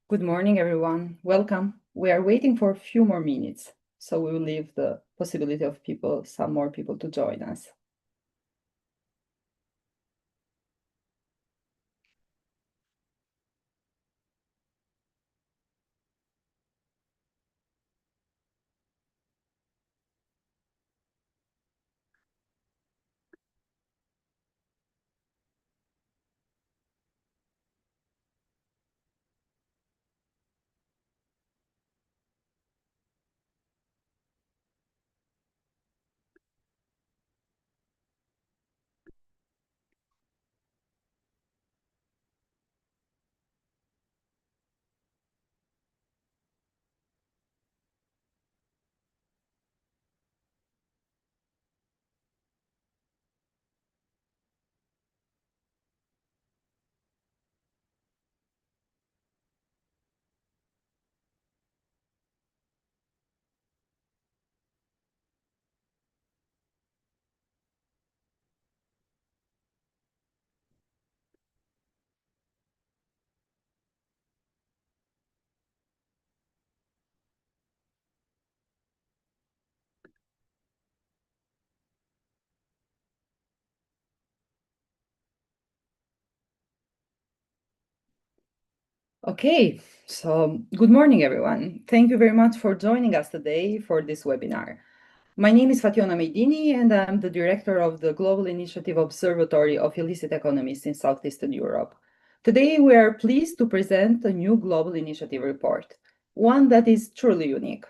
Good morning, everyone. Welcome. We are waiting for a few more minutes, so we will leave the possibility of some more people to join us. Okay, so good morning, everyone. Thank you very much for joining us today for this webinar. My name is Fationa Meidini, and I'm the director of the Global Initiative Observatory of Illicit Economies in Southeastern Europe. Today, we are pleased to present a new Global Initiative report, one that is truly unique.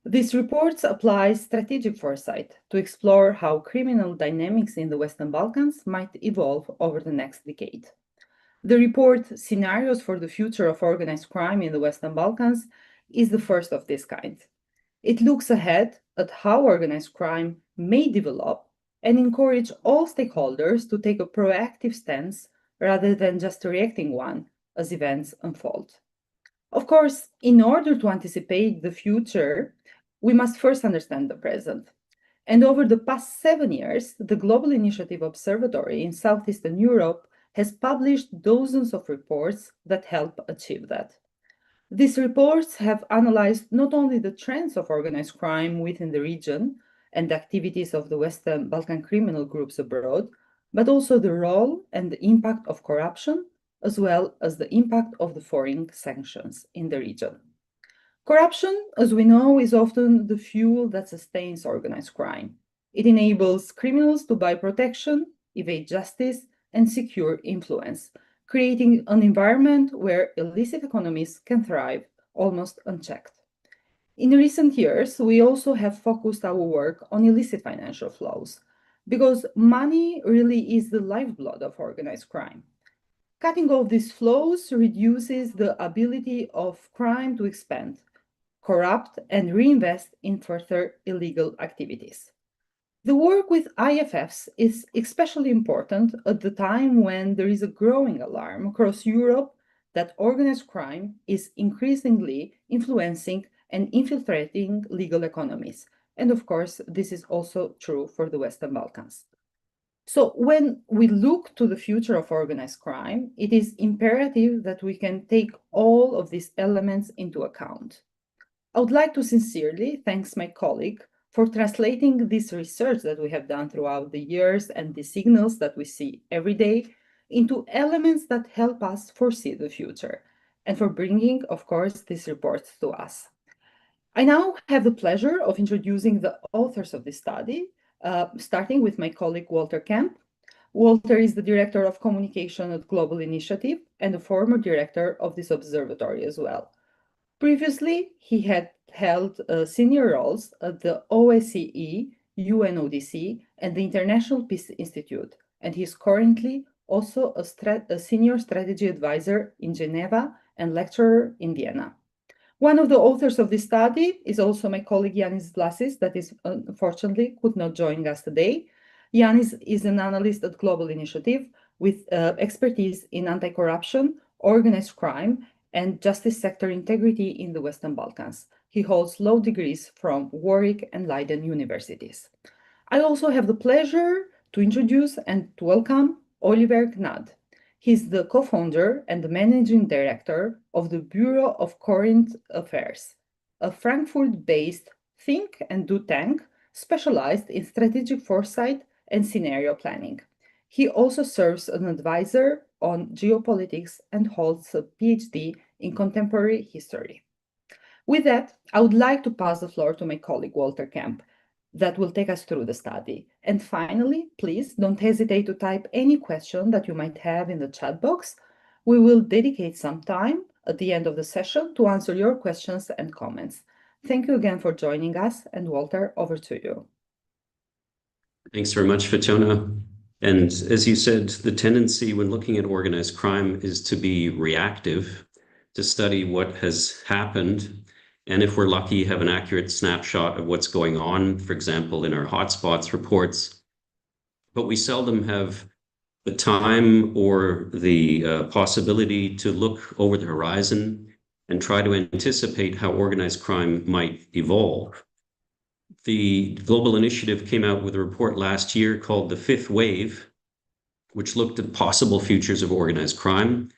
This report applies strategic foresight to explore how criminal dynamics in the Western Balkans might evolve over the next decade. The report, Scenarios for the Future of Organized Crime in the Western Balkans, is the first of this kind. It looks ahead at how organized crime may develop and encourage all stakeholders to take a proactive stance rather than just a reacting one as events unfold. Of course, in order to anticipate the future, we must first understand the present. And over the past 7 years, the Global Initiative Observatory in Southeastern Europe has published dozens of reports that help achieve that. These reports have analyzed not only the trends of organized crime within the region and the activities of the Western Balkan criminal groups abroad, but also the role and the impact of corruption, as well as the impact of the foreign sanctions in the region. Corruption, as we know, is often the fuel that sustains organized crime. It enables criminals to buy protection, evade justice, and secure influence, creating an environment where illicit economies can thrive almost unchecked. In recent years, we also have focused our work on illicit financial flows, because money really is the lifeblood of organized crime. Cutting off these flows reduces the ability of crime to expand, corrupt, and reinvest in further illegal activities. The work with IFFs is especially important at the time when there is a growing alarm across Europe that organized crime is increasingly influencing and infiltrating legal economies. And of course, this is also true for the Western Balkans. So when we look to the future of organized crime, it is imperative that we can take all of these elements into account. I would like to sincerely thank my colleague for translating this research that we have done throughout the years and the signals that we see every day into elements that help us foresee the future, and for bringing, of course, these reports to us. I now have the pleasure of introducing the authors of this study, starting with my colleague Walter Kemp. Walter is the Director of Communication at Global Initiative and a former director of this observatory as well. Previously, he had held senior roles at the OSCE, UNODC, and the International Peace Institute, and he is currently also a senior strategy advisor in Geneva and lecturer in Vienna. One of the authors of this study is also my colleague Yanis Vlasis, that is unfortunately could not join us today. Yanis is an analyst at Global Initiative with expertise in anti-corruption, organized crime, and justice sector integrity in the Western Balkans. He holds law degrees from Warwick and Leiden universities. I also have the pleasure to introduce and to welcome Oliver Gnad. He's the co-founder and the managing director of the Bureau of Current Affairs, a Frankfurt-based think and do tank specialized in strategic foresight and scenario planning. He also serves as an advisor on geopolitics and holds a PhD in contemporary history. With that, I would like to pass the floor to my colleague Walter Kemp that will take us through the study. And finally, please don't hesitate to type any question that you might have in the chat box. We will dedicate some time at the end of the session to answer your questions and comments. Thank you again for joining us, and Walter, over to you. Thanks very much, Fatjona. And as you said, the tendency when looking at organized crime is to be reactive, to study what has happened, and if we're lucky, have an accurate snapshot of what's going on, for example, in our hotspots reports. But we seldom have the time or the possibility to look over the horizon and try to anticipate how organized crime might evolve. The Global Initiative came out with a report last year called The Fifth Wave, which looked at possible futures of organized crime.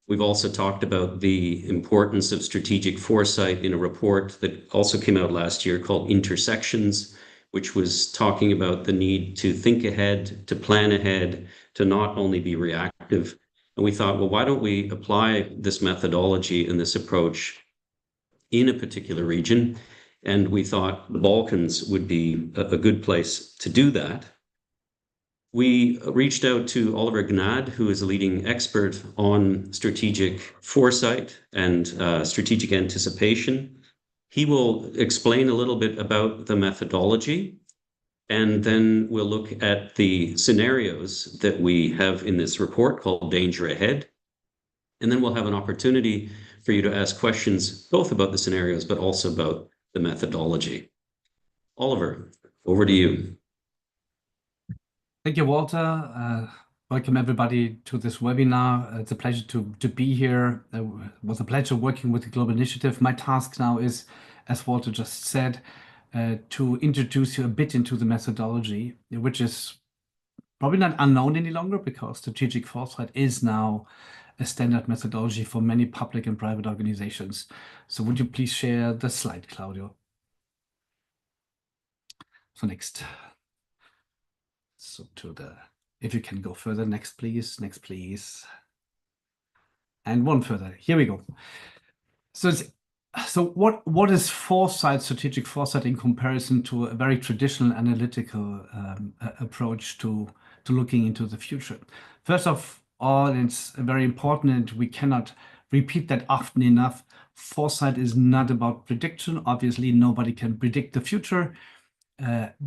We've also talked about the importance of strategic foresight in a report that also came out last year called Intersections, which was talking about the need to think ahead, to plan ahead, to not only be reactive. And we thought, well, why don't we apply this methodology and this approach in a particular region? And we thought the Balkans would be a good place to do that. We reached out to Oliver Gnad, who is a leading expert on strategic foresight and strategic anticipation. He will explain a little bit about the methodology, and then we'll look at the scenarios that we have in this report called Danger Ahead. And then we'll have an opportunity for you to ask questions both about the scenarios, but also about the methodology. Oliver, over to you. Thank you, Walter. Welcome everybody to this webinar. It's a pleasure to be here. It was a pleasure working with the Global Initiative. My task now is, as Walter just said, to introduce you a bit into the methodology, which is probably not unknown any longer because strategic foresight is now a standard methodology for many public and private organizations. So would you please share the slide, Claudio? So next. So if you can go further, next please, and one further. Here we go. So what is foresight, strategic foresight, in comparison to a very traditional analytical approach to looking into the future? First of all, it's very important, and we cannot repeat that often enough. Foresight is not about prediction. Obviously, nobody can predict the future.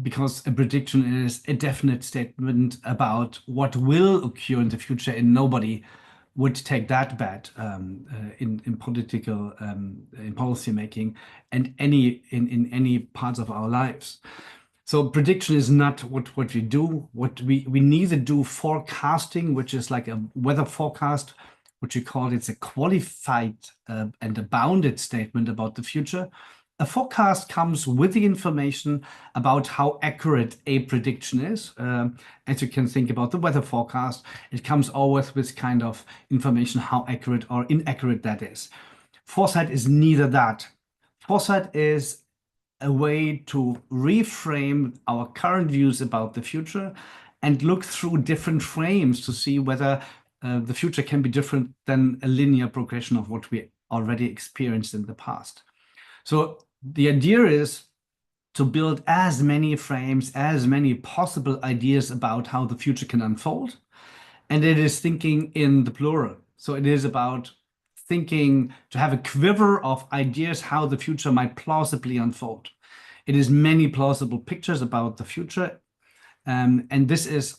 Because a prediction is a definite statement about what will occur in the future, and nobody would take that bet in political in policy making and in any parts of our lives. So prediction is not what we do. What we neither do forecasting, which is like a weather forecast, which we call it's a qualified and a bounded statement about the future. A forecast comes with the information about how accurate a prediction is. As you can think about the weather forecast, it comes always with kind of information how accurate or inaccurate that is. Foresight is neither that. Foresight is a way to reframe our current views about the future and look through different frames to see whether the future can be different than a linear progression of what we already experienced in the past. So the idea is to build as many frames, as many possible ideas about how the future can unfold. And it is thinking in the plural. So it is about thinking to have a quiver of ideas how the future might plausibly unfold. It is many plausible pictures about the future. And this is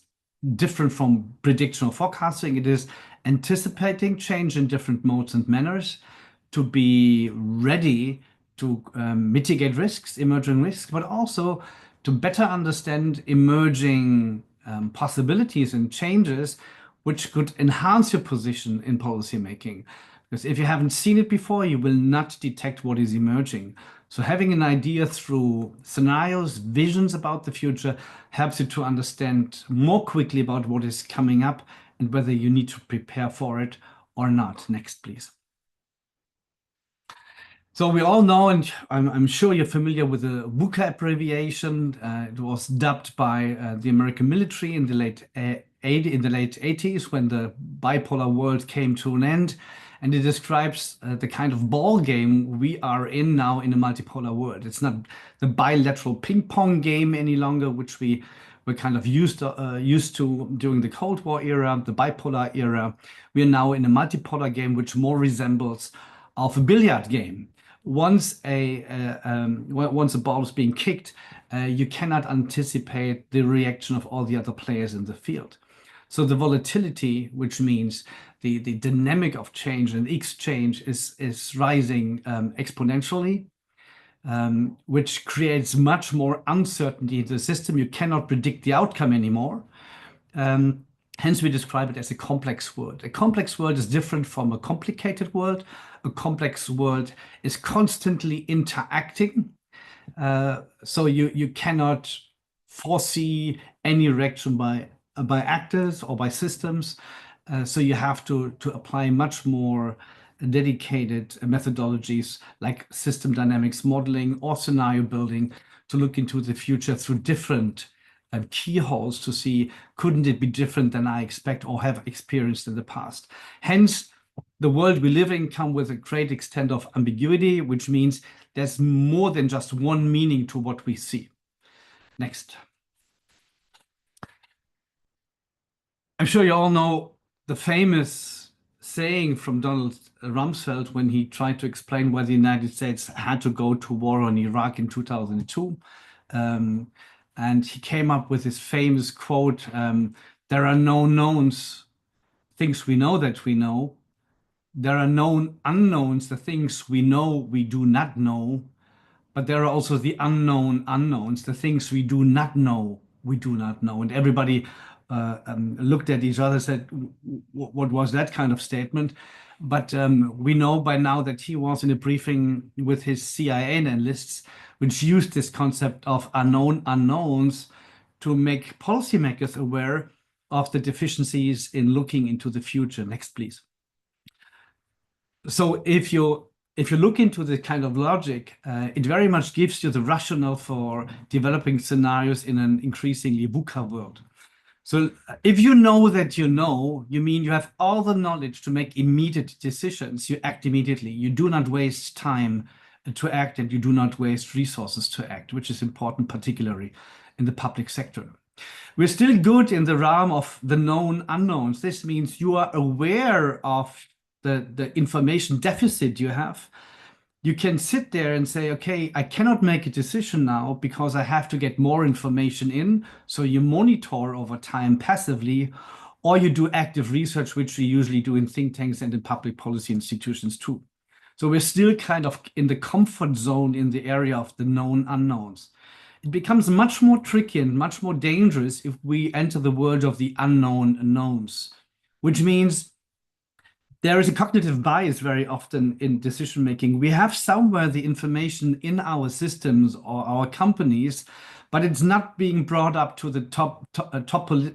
different from prediction or forecasting. It is anticipating change in different modes and manners to be ready to mitigate risks, emerging risks, but also to better understand emerging possibilities and changes which could enhance your position in policy making. Because if you haven't seen it before, you will not detect what is emerging. So having an idea through scenarios, visions about the future helps you to understand more quickly about what is coming up and whether you need to prepare for it or not. Next, please. So we all know, and I'm sure you're familiar with the VUCA abbreviation. It was dubbed by the American military in the late 80s when the bipolar world came to an end. And it describes the kind of ball game we are in now in a multipolar world. It's not the bilateral ping pong game any longer, which we were kind of used to during the Cold War era, the bipolar era. We are now in a multipolar game, which more resembles of a billiard game. Once a ball is being kicked, you cannot anticipate the reaction of all the other players in the field. So the volatility, which means the dynamic of change and exchange is rising exponentially, which creates much more uncertainty in the system. You cannot predict the outcome anymore. Hence, we describe it as a complex world. A complex world is different from a complicated world. A complex world is constantly interacting. So you cannot foresee any reaction by actors or by systems. So you have to apply much more dedicated methodologies like system dynamics modeling or scenario building to look into the future through different keyholes to see, couldn't it be different than I expect or have experienced in the past? Hence, the world we live in comes with a great extent of ambiguity, which means there's more than just one meaning to what we see. Next. I'm sure you all know the famous saying from Donald Rumsfeld when he tried to explain why the United States had to go to war on Iraq in 2002. And he came up with this famous quote, there are no knowns, things we know that we know. There are known unknowns, the things we know we do not know. But there are also the unknown unknowns, the things we do not know we do not know. And everybody looked at each other and said, what was that kind of statement? But we know by now that he was in a briefing with his CIA analysts, which used this concept of unknown unknowns to make policymakers aware of the deficiencies in looking into the future. Next, please. So if you look into the kind of logic, it very much gives you the rationale for developing scenarios in an increasingly VUCA world. So if you know that you know, you mean you have all the knowledge to make immediate decisions. You act immediately. You do not waste time to act, and you do not waste resources to act, which is important, particularly in the public sector. We're still good in the realm of the known unknowns. This means you are aware of the information deficit you have. You can sit there and say, okay, I cannot make a decision now because I have to get more information in. So you monitor over time passively, or you do active research, which we usually do in think tanks and in public policy institutions too. So we're still kind of in the comfort zone in the area of the known unknowns. It becomes much more tricky and much more dangerous if we enter the world of the unknown unknowns, which means there is a cognitive bias very often in decision making. We have somewhere the information in our systems or our companies, but it's not being brought up to the top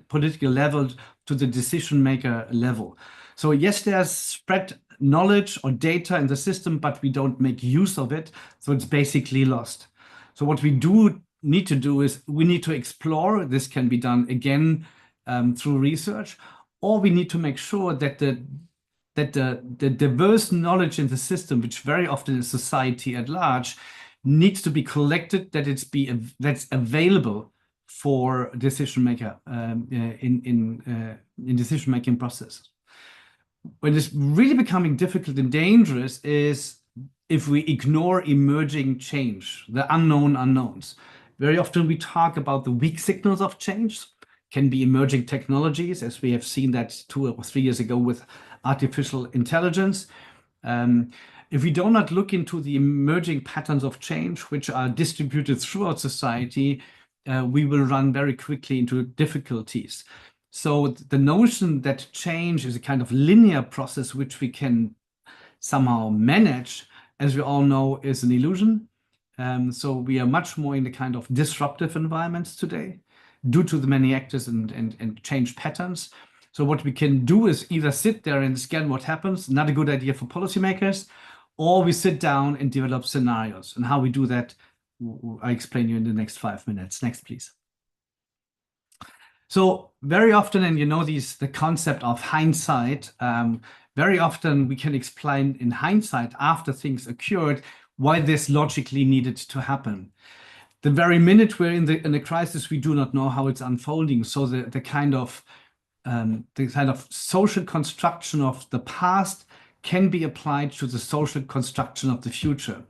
political level, to the decision maker level. So yes, there's spread knowledge or data in the system, but we don't make use of it. So it's basically lost. So what we do need to do is we need to explore. This can be done again through research, or we need to make sure that the diverse knowledge in the system, which very often is society at large, needs to be collected, that's available for decision maker in decision making process. When it's really becoming difficult and dangerous is if we ignore emerging change, the unknown unknowns. Very often we talk about the weak signals of change, can be emerging technologies, as we have seen that 2 or 3 years ago with artificial intelligence. If we do not look into the emerging patterns of change, which are distributed throughout society, we will run very quickly into difficulties. So the notion that change is a kind of linear process which we can somehow manage, as we all know, is an illusion. So we are much more in the kind of disruptive environments today due to the many actors and change patterns. So what we can do is either sit there and scan what happens, not a good idea for policymakers, or we sit down and develop scenarios. And how we do that, I explain you in the next 5 minutes. Next, please. So very often, and you know the concept of hindsight, very often we can explain in hindsight after things occurred why this logically needed to happen. The very minute we're in the crisis, we do not know how it's unfolding. So the kind of social construction of the past can be applied to the social construction of the future.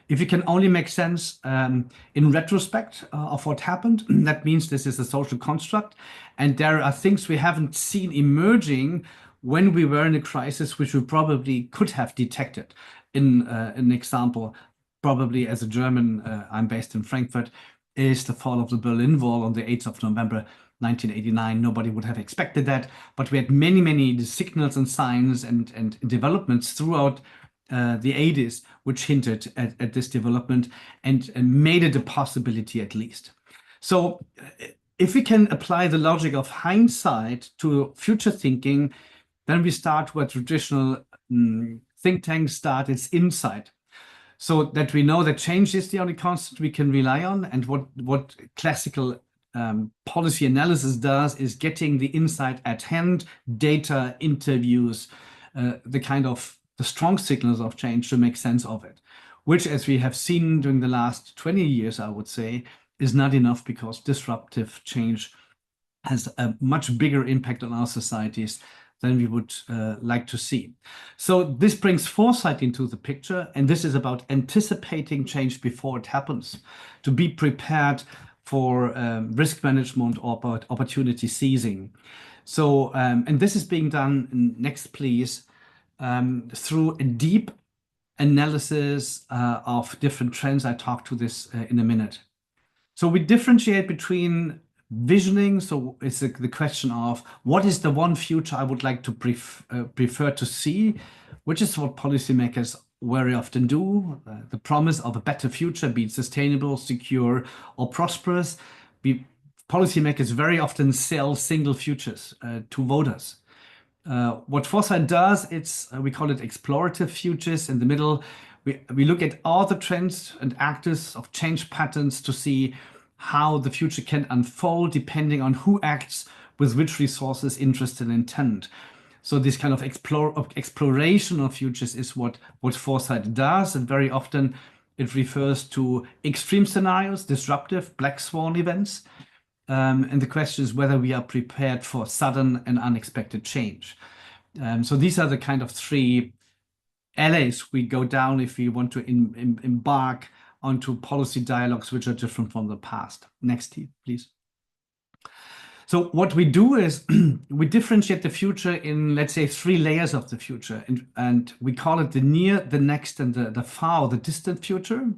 If you can only make sense in retrospect of what happened, that means this is a social construct, and there are things we haven't seen emerging when we were in a crisis, which we probably could have detected. In an example, probably as a German, I'm based in Frankfurt, is the fall of the Berlin Wall on the 8th of November 1989. Nobody would have expected that, but we had many signals and signs and developments throughout the 80s, which hinted at this development and made it a possibility at least. So if we can apply the logic of hindsight to future thinking, then we start where traditional think tanks start, it's insight. So that we know that change is the only constant we can rely on, and what classical policy analysis does is getting the insight at hand, data, interviews, the strong signals of change to make sense of it, which, as we have seen during the last 20 years, I would say, is not enough, because disruptive change has a much bigger impact on our societies than we would like to see. So this brings foresight into the picture, and this is about anticipating change before it happens, to be prepared for risk management or opportunity seizing. So, and this is being done, next please, through a deep analysis of different trends. I talk to this in a minute. So we differentiate between visioning. So it's the question of what is the one future I would like to prefer to see, which is what policymakers very often do. The promise of a better future, be it sustainable, secure, or prosperous. Policymakers very often sell single futures to voters. What foresight does, we call it explorative futures. In the middle, we look at all the trends and actors of change patterns to see how the future can unfold depending on who acts with which resources, interest, and intent. So this kind of exploration of futures is what foresight does, and very often it refers to extreme scenarios, disruptive black swan events. And the question is whether we are prepared for sudden and unexpected change. So these are the kind of three alleys we go down if we want to embark onto policy dialogues which are different from the past. Next, please. So what we do is we differentiate the future in, let's say, 3 layers of the future, and we call it the near, the next, and the far, or the distant future.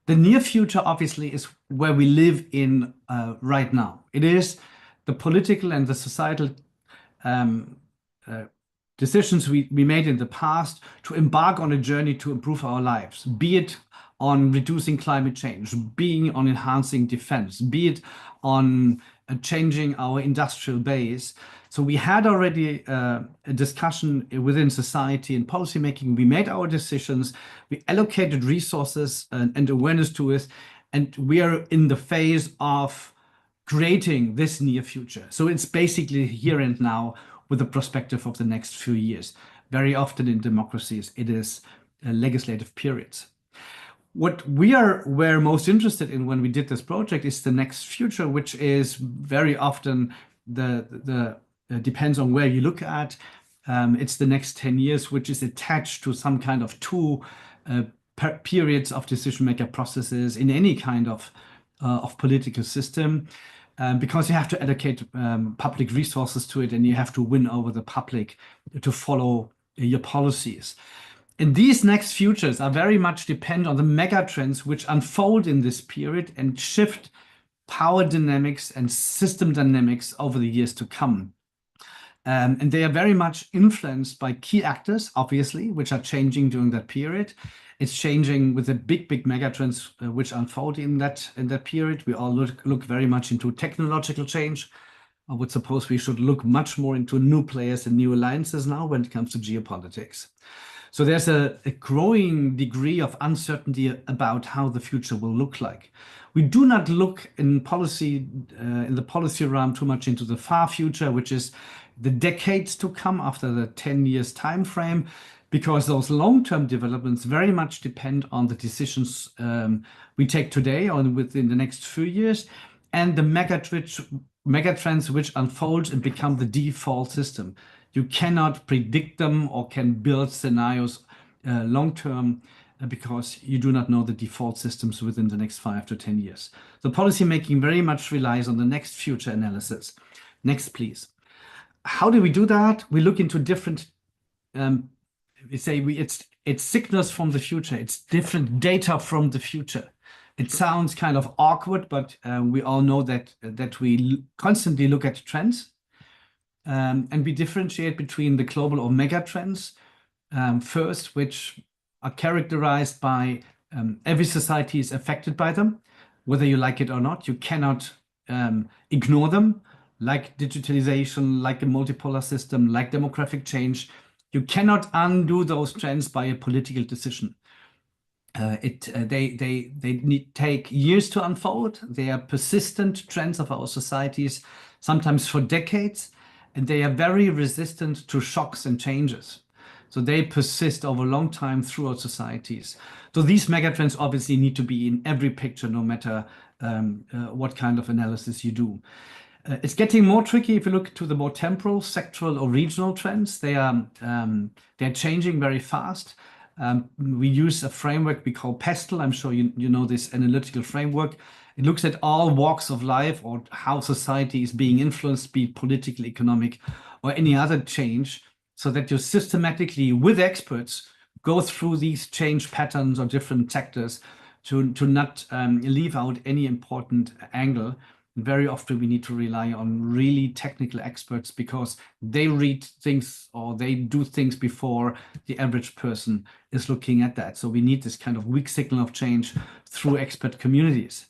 The near future, obviously, is where we live in right now. It is the political and the societal decisions we made in the past to embark on a journey to improve our lives, be it on reducing climate change, being on enhancing defense, be it on changing our industrial base. So we had already a discussion within society and policymaking. We made our decisions, we allocated resources and awareness to it, and we are in the phase of creating this near future. So it's basically here and now with the perspective of the next few years. Very often in democracies, it is legislative periods. What we're most interested in when we did this project is the next future, which is very often depends on where you look at. It's the next 10 years, which is attached to some kind of 2 periods of decision-maker processes in any kind of political system, because you have to allocate public resources to it, and you have to win over the public to follow your policies. And these next futures are very much depend on the mega trends which unfold in this period and shift power dynamics and system dynamics over the years to come. And they are very much influenced by key actors, obviously, which are changing during that period. It's changing with the big mega trends which unfold in that period. We all look very much into technological change, I would suppose we should look much more into new players and new alliances now when it comes to geopolitics. So there's a growing degree of uncertainty about how the future will look like. We do not look in policy, in the policy realm too much into the far future, which is the decades to come after the 10 years time frame, because those long-term developments very much depend on the decisions we take today or within the next few years, and the megatrends which unfold and become the default system. You cannot predict them or can build scenarios long-term because you do not know the default systems within the next 5 to 10 years. The policy making very much relies on the next future analysis. Next, please. How do we do that? We look into different, it's signals from the future. It's different data from the future. It sounds kind of awkward, but we all know that we constantly look at trends. And we differentiate between the global or mega trends, first, which are characterized by every society is affected by them, whether you like it or not. You cannot ignore them, like digitalization, like a multipolar system, like demographic change. You cannot undo those trends by a political decision. They take years to unfold. They are persistent trends of our societies, sometimes for decades, and they are very resistant to shocks and changes. So they persist over a long time throughout societies. So these megatrends obviously need to be in every picture, no matter what kind of analysis you do. It's getting more tricky if you look to the more temporal, sectoral, or regional trends. They're changing very fast. We use a framework we call PESTLE. I'm sure you know this analytical framework. It looks at all walks of life or how society is being influenced, be it political, economic, or any other change, so that you systematically, with experts, go through these change patterns or different sectors to not leave out any important angle. Very often we need to rely on really technical experts because they read things or they do things before the average person is looking at that. So we need this kind of weak signal of change through expert communities.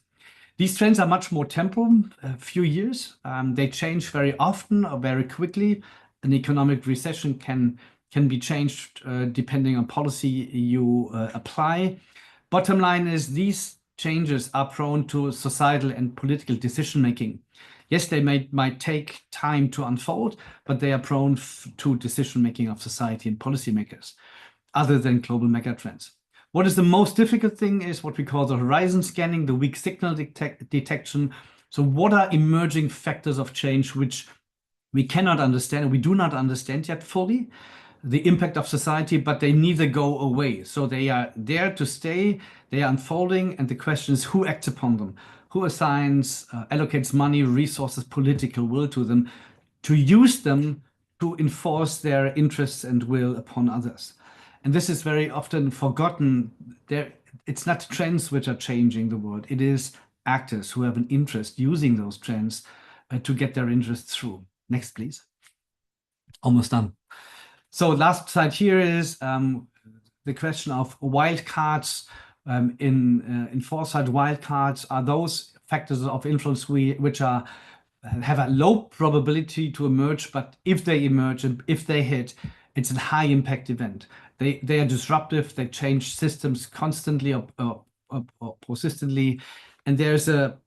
These trends are much more temporal, a few years. They change very often or very quickly. An economic recession can be changed depending on policy you apply. Bottom line is these changes are prone to societal and political decision-making. Yes, they might take time to unfold, but they are prone to decision-making of society and policymakers, other than global megatrends. What is the most difficult thing is what we call the horizon scanning, the weak signal detection. So what are emerging factors of change which we cannot understand, and we do not understand yet fully, the impact of society, but they neither go away. So they are there to stay, they are unfolding, and the question is who acts upon them? Who assigns, allocates money, resources, political will to them, to use them to enforce their interests and will upon others? And this is very often forgotten. It's not trends which are changing the world. It is actors who have an interest using those trends to get their interests through. Next, please. Almost done. So last slide here is the question of wildcards. In foresight, wildcards are those factors of influence which have a low probability to emerge, but if they emerge and if they hit, it's a high impact event. They are disruptive, they change systems constantly or persistently, and there's a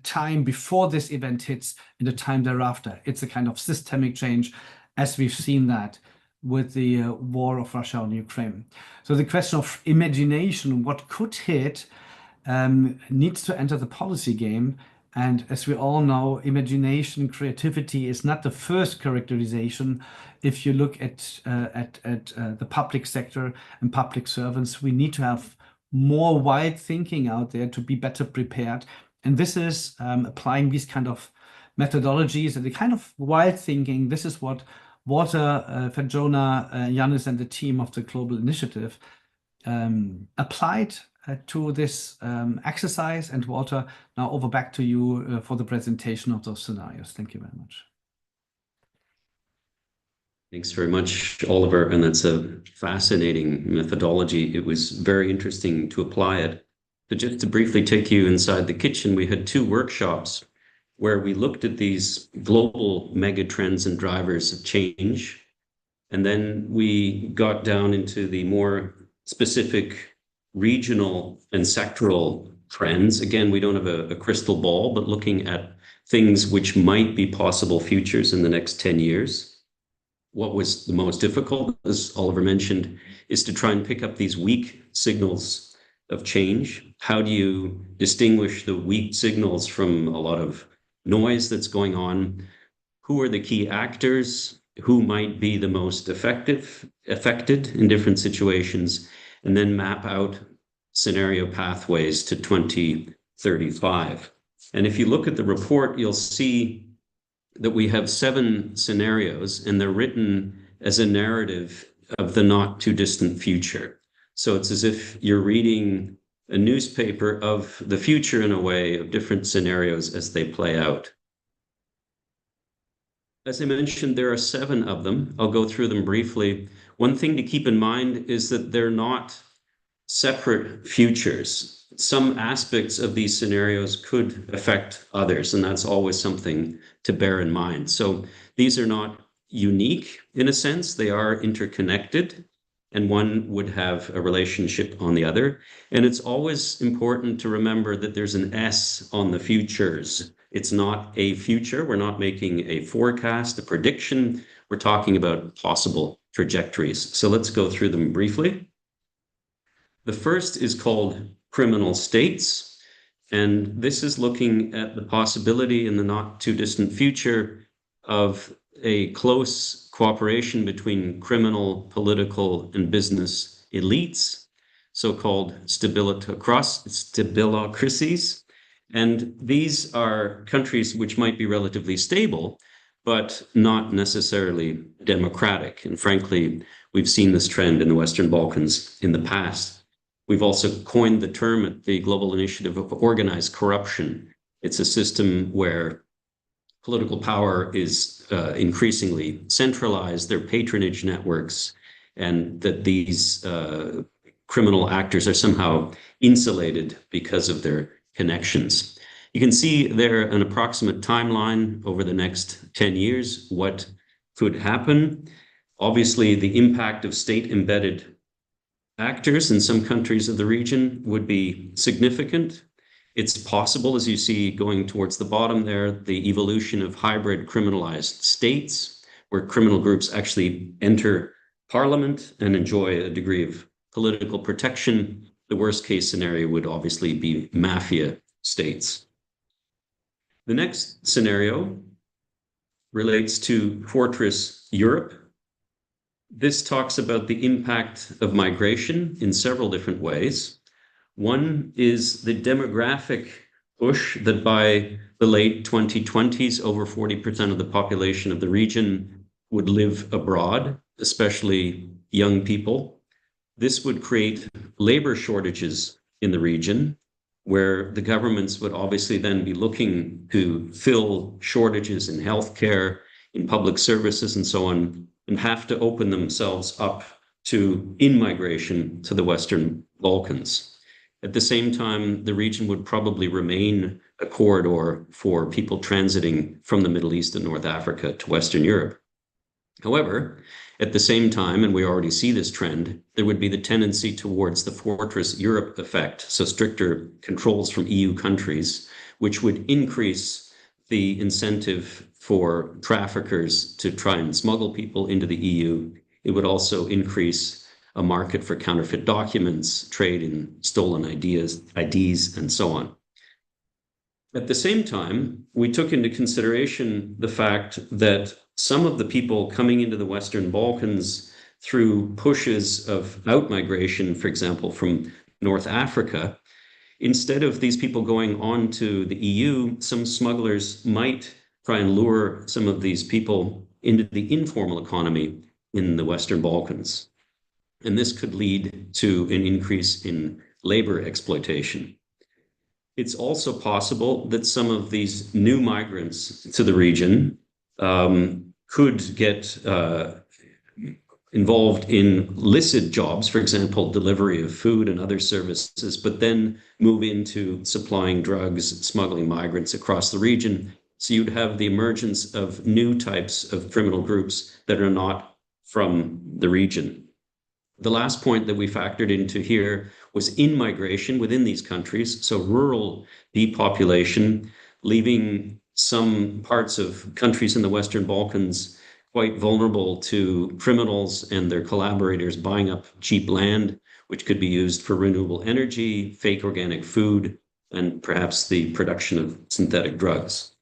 time before this event hits and a time thereafter. It's a kind of systemic change, as we've seen that with the war of Russia on Ukraine. So the question of imagination, what could hit, needs to enter the policy game. And as we all know, imagination, creativity is not the first characterization. If you look at the public sector and public servants, we need to have more wide thinking out there to be better prepared. And this is applying these kind of methodologies and the kind of wild thinking. This is what Walter, Fatjona, Yannis, and the team of the Global Initiative applied to this exercise. And Walter, now over back to you for the presentation of those scenarios. Thank you very much. Thanks very much, Oliver. And that's a fascinating methodology. It was very interesting to apply it. But just to briefly take you inside the kitchen, we had 2 workshops where we looked at these global mega trends and drivers of change. And then we got down into the more specific regional and sectoral trends. Again, we don't have a crystal ball, but looking at things which might be possible futures in the next 10 years. What was the most difficult, as Oliver mentioned, is to try and pick up these weak signals of change. How do you distinguish the weak signals from a lot of noise that's going on? Who are the key actors? Who might be the most affected in different situations? And then map out scenario pathways to 2035. And if you look at the report, you'll see that we have 7 scenarios, and they're written as a narrative of the not too distant future. So it's as if you're reading a newspaper of the future in a way, of different scenarios as they play out. As I mentioned, there are 7 of them. I'll go through them briefly. One thing to keep in mind is that they're not separate futures. Some aspects of these scenarios could affect others, and that's always something to bear in mind. So these are not unique in a sense. They are interconnected, and one would have a relationship on the other. And it's always important to remember that there's an S on the futures. It's not a future. We're not making a forecast, a prediction. We're talking about possible trajectories. So let's go through them briefly. The first is called criminal states. And this is looking at the possibility in the not too distant future of a close cooperation between criminal, political, and business elites, so-called stabilocracies. And these are countries which might be relatively stable, but not necessarily democratic. And frankly, we've seen this trend in the Western Balkans in the past. We've also coined the term at the Global Initiative of organized corruption. It's a system where political power is increasingly centralized, their patronage networks, and that these criminal actors are somehow insulated because of their connections. You can see there an approximate timeline over the next 10 years, what could happen. Obviously, the impact of state-embedded actors in some countries of the region would be significant. It's possible, as you see going towards the bottom there, the evolution of hybrid criminalized states, where criminal groups actually enter parliament and enjoy a degree of political protection. The worst case scenario would obviously be mafia states. The next scenario relates to Fortress Europe. This talks about the impact of migration in several different ways. One is the demographic push that by the late 2020s, over 40% of the population of the region would live abroad, especially young people. This would create labor shortages in the region, where the governments would obviously then be looking to fill shortages in healthcare, in public services, and so on, and have to open themselves up to in-migration to the Western Balkans. At the same time, the region would probably remain a corridor for people transiting from the Middle East and North Africa to Western Europe. However, at the same time, and we already see this trend, there would be the tendency towards the Fortress Europe effect, so stricter controls from EU countries, which would increase the incentive for traffickers to try and smuggle people into the EU. It would also increase a market for counterfeit documents, trade in stolen IDs, and so on. At the same time, we took into consideration the fact that some of the people coming into the Western Balkans through pushes of outmigration, for example, from North Africa, instead of these people going on to the EU, some smugglers might try and lure some of these people into the informal economy in the Western Balkans. And this could lead to an increase in labor exploitation. It's also possible that some of these new migrants to the region could get involved in licit jobs, for example, delivery of food and other services, but then move into supplying drugs, smuggling migrants across the region, So you'd have the emergence of new types of criminal groups that are not from the region. The last point that we factored into here was in-migration within these countries, so rural depopulation, leaving some parts of countries in the Western Balkans quite vulnerable to criminals and their collaborators buying up cheap land, which could be used for renewable energy, fake organic food, and perhaps the production of synthetic drugs.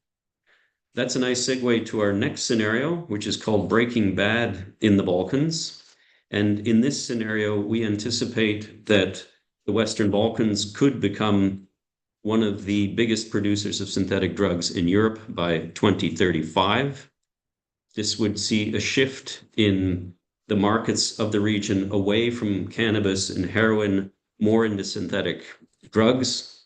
That's a nice segue to our next scenario, which is called Breaking Bad in the Balkans. And in this scenario, we anticipate that the Western Balkans could become one of the biggest producers of synthetic drugs in Europe by 2035. This would see a shift in the markets of the region away from cannabis and heroin, more into synthetic drugs.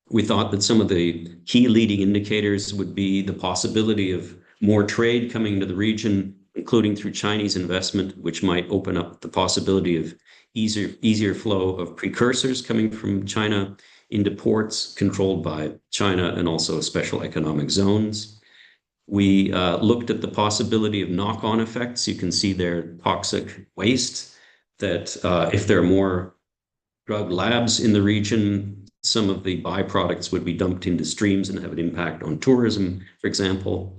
We thought that some of the key leading indicators would be the possibility of more trade coming to the region, including through Chinese investment, which might open up the possibility of easier flow of precursors coming from China into ports controlled by China and also special economic zones. We looked at the possibility of knock-on effects. You can see there toxic waste, that if there are more drug labs in the region, some of the byproducts would be dumped into streams and have an impact on tourism, for example.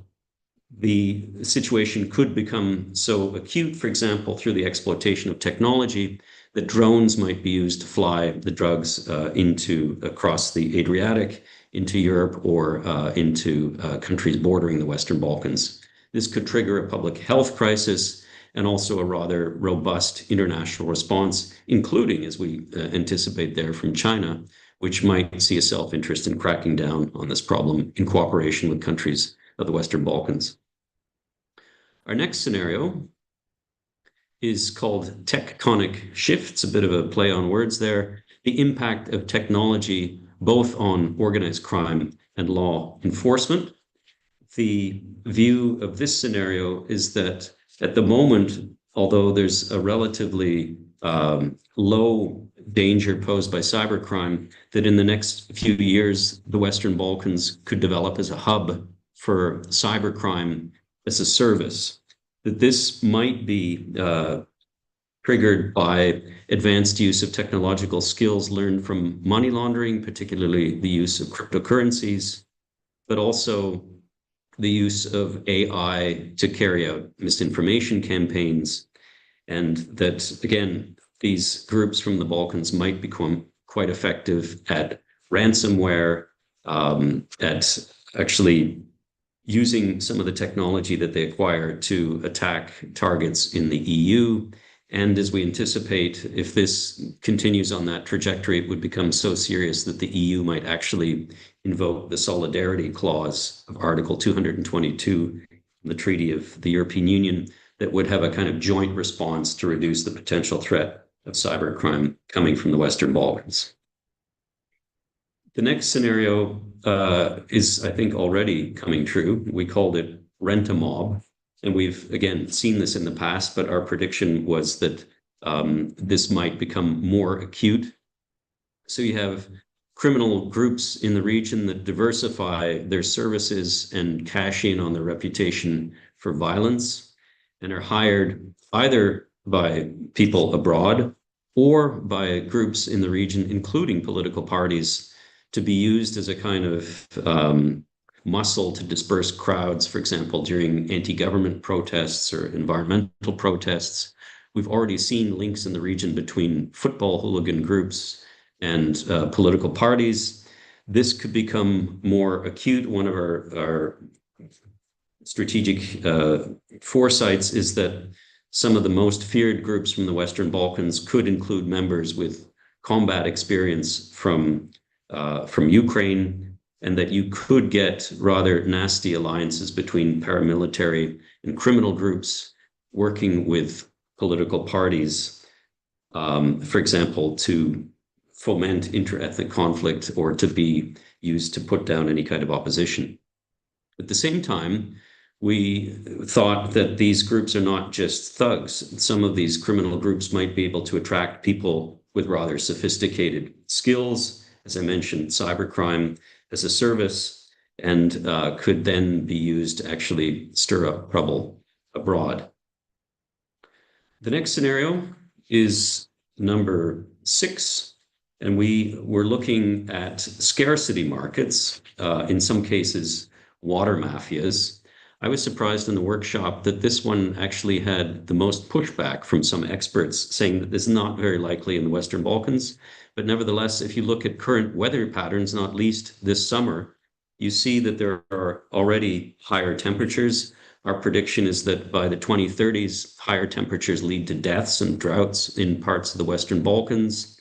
The situation could become so acute, for example, through the exploitation of technology, that drones might be used to fly the drugs across the Adriatic into Europe or into countries bordering the Western Balkans. This could trigger a public health crisis and also a rather robust international response, including, as we anticipate there, from China, which might see a self-interest in cracking down on this problem in cooperation with countries of the Western Balkans. Our next scenario is called tectonic shifts, a bit of a play on words there. The impact of technology both on organized crime and law enforcement. The view of this scenario is that at the moment, although there's a relatively low danger posed by cybercrime, that in the next few years, the Western Balkans could develop as a hub for cybercrime as a service, that this might be triggered by advanced use of technological skills learned from money laundering, particularly the use of cryptocurrencies, but also the use of AI to carry out misinformation campaigns. And that, again, these groups from the Balkans might become quite effective at ransomware, at actually using some of the technology that they acquire to attack targets in the EU. And as we anticipate, if this continues on that trajectory, it would become so serious that the EU might actually invoke the solidarity clause of Article 222 in the Treaty of the European Union that would have a kind of joint response to reduce the potential threat of cybercrime coming from the Western Balkans. The next scenario is, I think, already coming true. We called it rent-a-mob. And we've, again, seen this in the past, but our prediction was that this might become more acute. So you have criminal groups in the region that diversify their services and cash in on their reputation for violence and are hired either by people abroad or by groups in the region, including political parties, to be used as a kind of muscle to disperse crowds, for example, during anti-government protests or environmental protests. We've already seen links in the region between football hooligan groups and political parties. This could become more acute. One of our strategic foresights is that some of the most feared groups from the Western Balkans could include members with combat experience from Ukraine, and that you could get rather nasty alliances between paramilitary and criminal groups working with political parties, for example, to foment inter-ethnic conflict or to be used to put down any kind of opposition. At the same time, we thought that these groups are not just thugs. Some of these criminal groups might be able to attract people with rather sophisticated skills. As I mentioned, cybercrime as a service, and could then be used to actually stir up trouble abroad. The next scenario is number 6, and we were looking at scarcity markets, in some cases, water mafias. I was surprised in the workshop that this one actually had the most pushback from some experts, saying that this is not very likely in the Western Balkans. But nevertheless, if you look at current weather patterns, not least this summer, you see that there are already higher temperatures. Our prediction is that by the 2030s, higher temperatures lead to deaths and droughts in parts of the Western Balkans,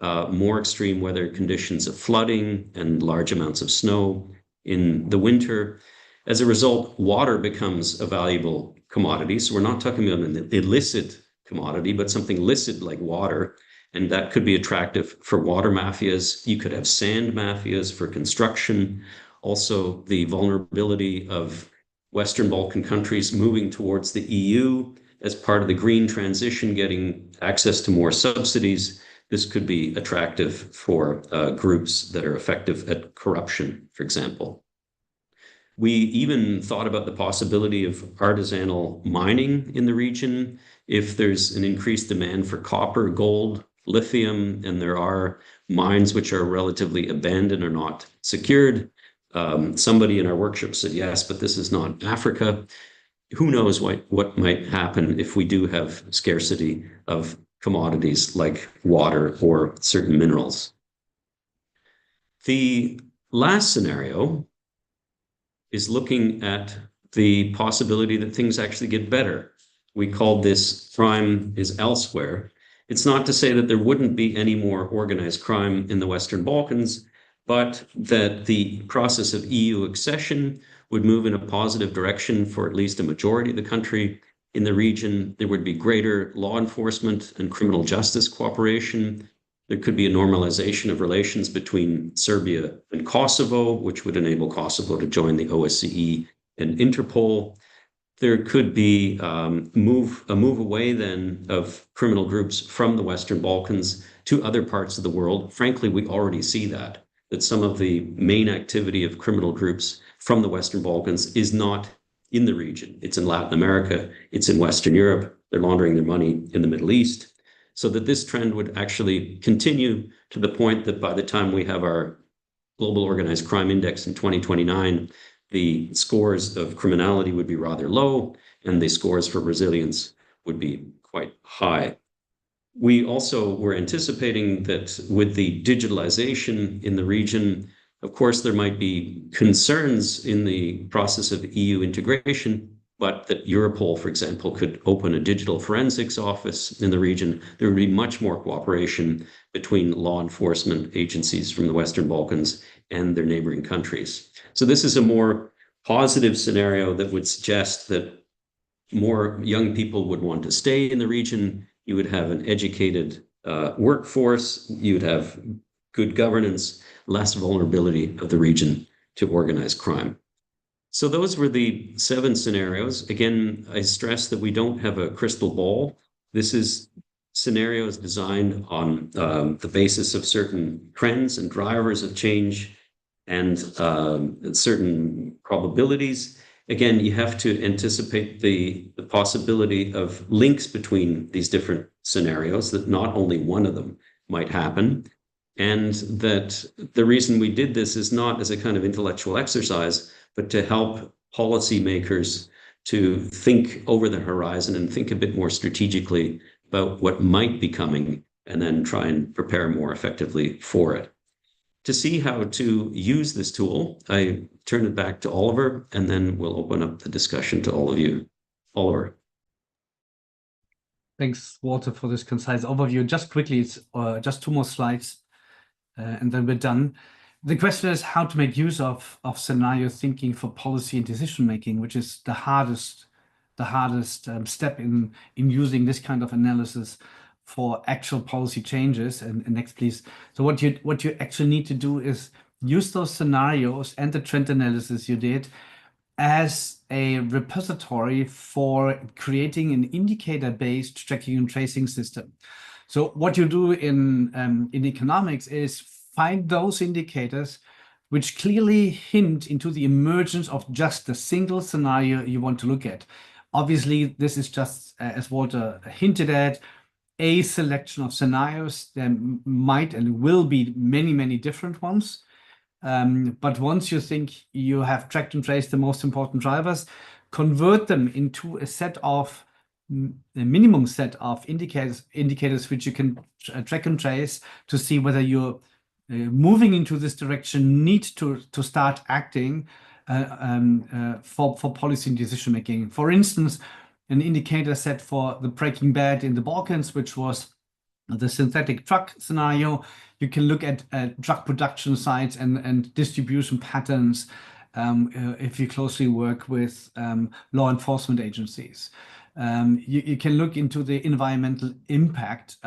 more extreme weather conditions of flooding and large amounts of snow in the winter. As a result, water becomes a valuable commodity. So we're not talking about an illicit commodity, but something licit like water. And that could be attractive for water mafias. You could have sand mafias for construction. Also, the vulnerability of Western Balkan countries moving towards the EU as part of the green transition, getting access to more subsidies. This could be attractive for groups that are effective at corruption, for example. We even thought about the possibility of artisanal mining in the region. If there's an increased demand for copper, gold, lithium, and there are mines which are relatively abandoned or not secured. Somebody in our workshop said, yes, but this is not Africa. Who knows what might happen if we do have scarcity of commodities like water or certain minerals. The last scenario is looking at the possibility that things actually get better. We called this crime is elsewhere. It's not to say that there wouldn't be any more organized crime in the Western Balkans, but that the process of EU accession would move in a positive direction for at least a majority of the country. In the region, there would be greater law enforcement and criminal justice cooperation. There could be a normalization of relations between Serbia and Kosovo, which would enable Kosovo to join the OSCE and Interpol. There could be a move away then of criminal groups from the Western Balkans to other parts of the world. Frankly, we already see that some of the main activity of criminal groups from the Western Balkans is not in the region. It's in Latin America, it's in Western Europe. They're laundering their money in the Middle East. So that this trend would actually continue to the point that by the time we have our Global Organized Crime Index in 2029, the scores of criminality would be rather low and the scores for resilience would be quite high. We also were anticipating that with the digitalization in the region, of course, there might be concerns in the process of EU integration, but that Europol, for example, could open a digital forensics office in the region. There would be much more cooperation between law enforcement agencies from the Western Balkans and their neighboring countries. So this is a more positive scenario that would suggest that more young people would want to stay in the region. You would have an educated workforce. You would have good governance, less vulnerability of the region to organized crime. So those were the 7 scenarios. Again, I stress that we don't have a crystal ball. This is scenarios designed on the basis of certain trends and drivers of change and certain probabilities. Again, you have to anticipate the possibility of links between these different scenarios, that not only one of them might happen, and that the reason we did this is not as a kind of intellectual exercise, but to help policymakers to think over the horizon and think a bit more strategically about what might be coming, and then try and prepare more effectively for it. To see how to use this tool, I turn it back to Oliver, and then we'll open up the discussion to all of you. Oliver. Thanks, Walter, for this concise overview. Just quickly, it's just 2 more slides, and then we're done. The question is how to make use of scenario thinking for policy and decision making, which is the hardest step in using this kind of analysis for actual policy changes. And next, please. So what you actually need to do is use those scenarios and the trend analysis you did as a repository for creating an indicator-based tracking and tracing system. So what you do in economics is find those indicators which clearly hint into the emergence of just a single scenario you want to look at. Obviously, this is just, as Walter hinted at, a selection of scenarios. There might and will be many, many different ones. But once you think you have tracked and traced the most important drivers, convert them into a set of a minimum set of indicators which you can track and trace to see whether you're moving into this direction, need to start acting for policy and decision making. For instance, an indicator set for the Breaking Bad in the Balkans, which was the synthetic drug scenario. You can look at drug production sites and distribution patterns if you closely work with law enforcement agencies. You can look into the environmental impact,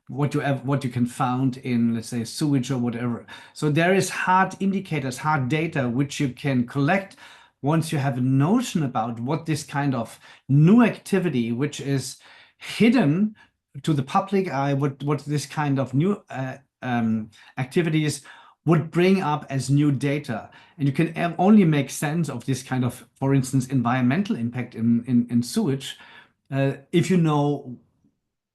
what you can find in, let's say, sewage or whatever. So there is hard indicators, hard data, which you can collect once you have a notion about what this kind of new activity, which is hidden to the public eye, what this kind of new activities would bring up as new data. And you can only make sense of this kind of, for instance, environmental impact in sewage if you know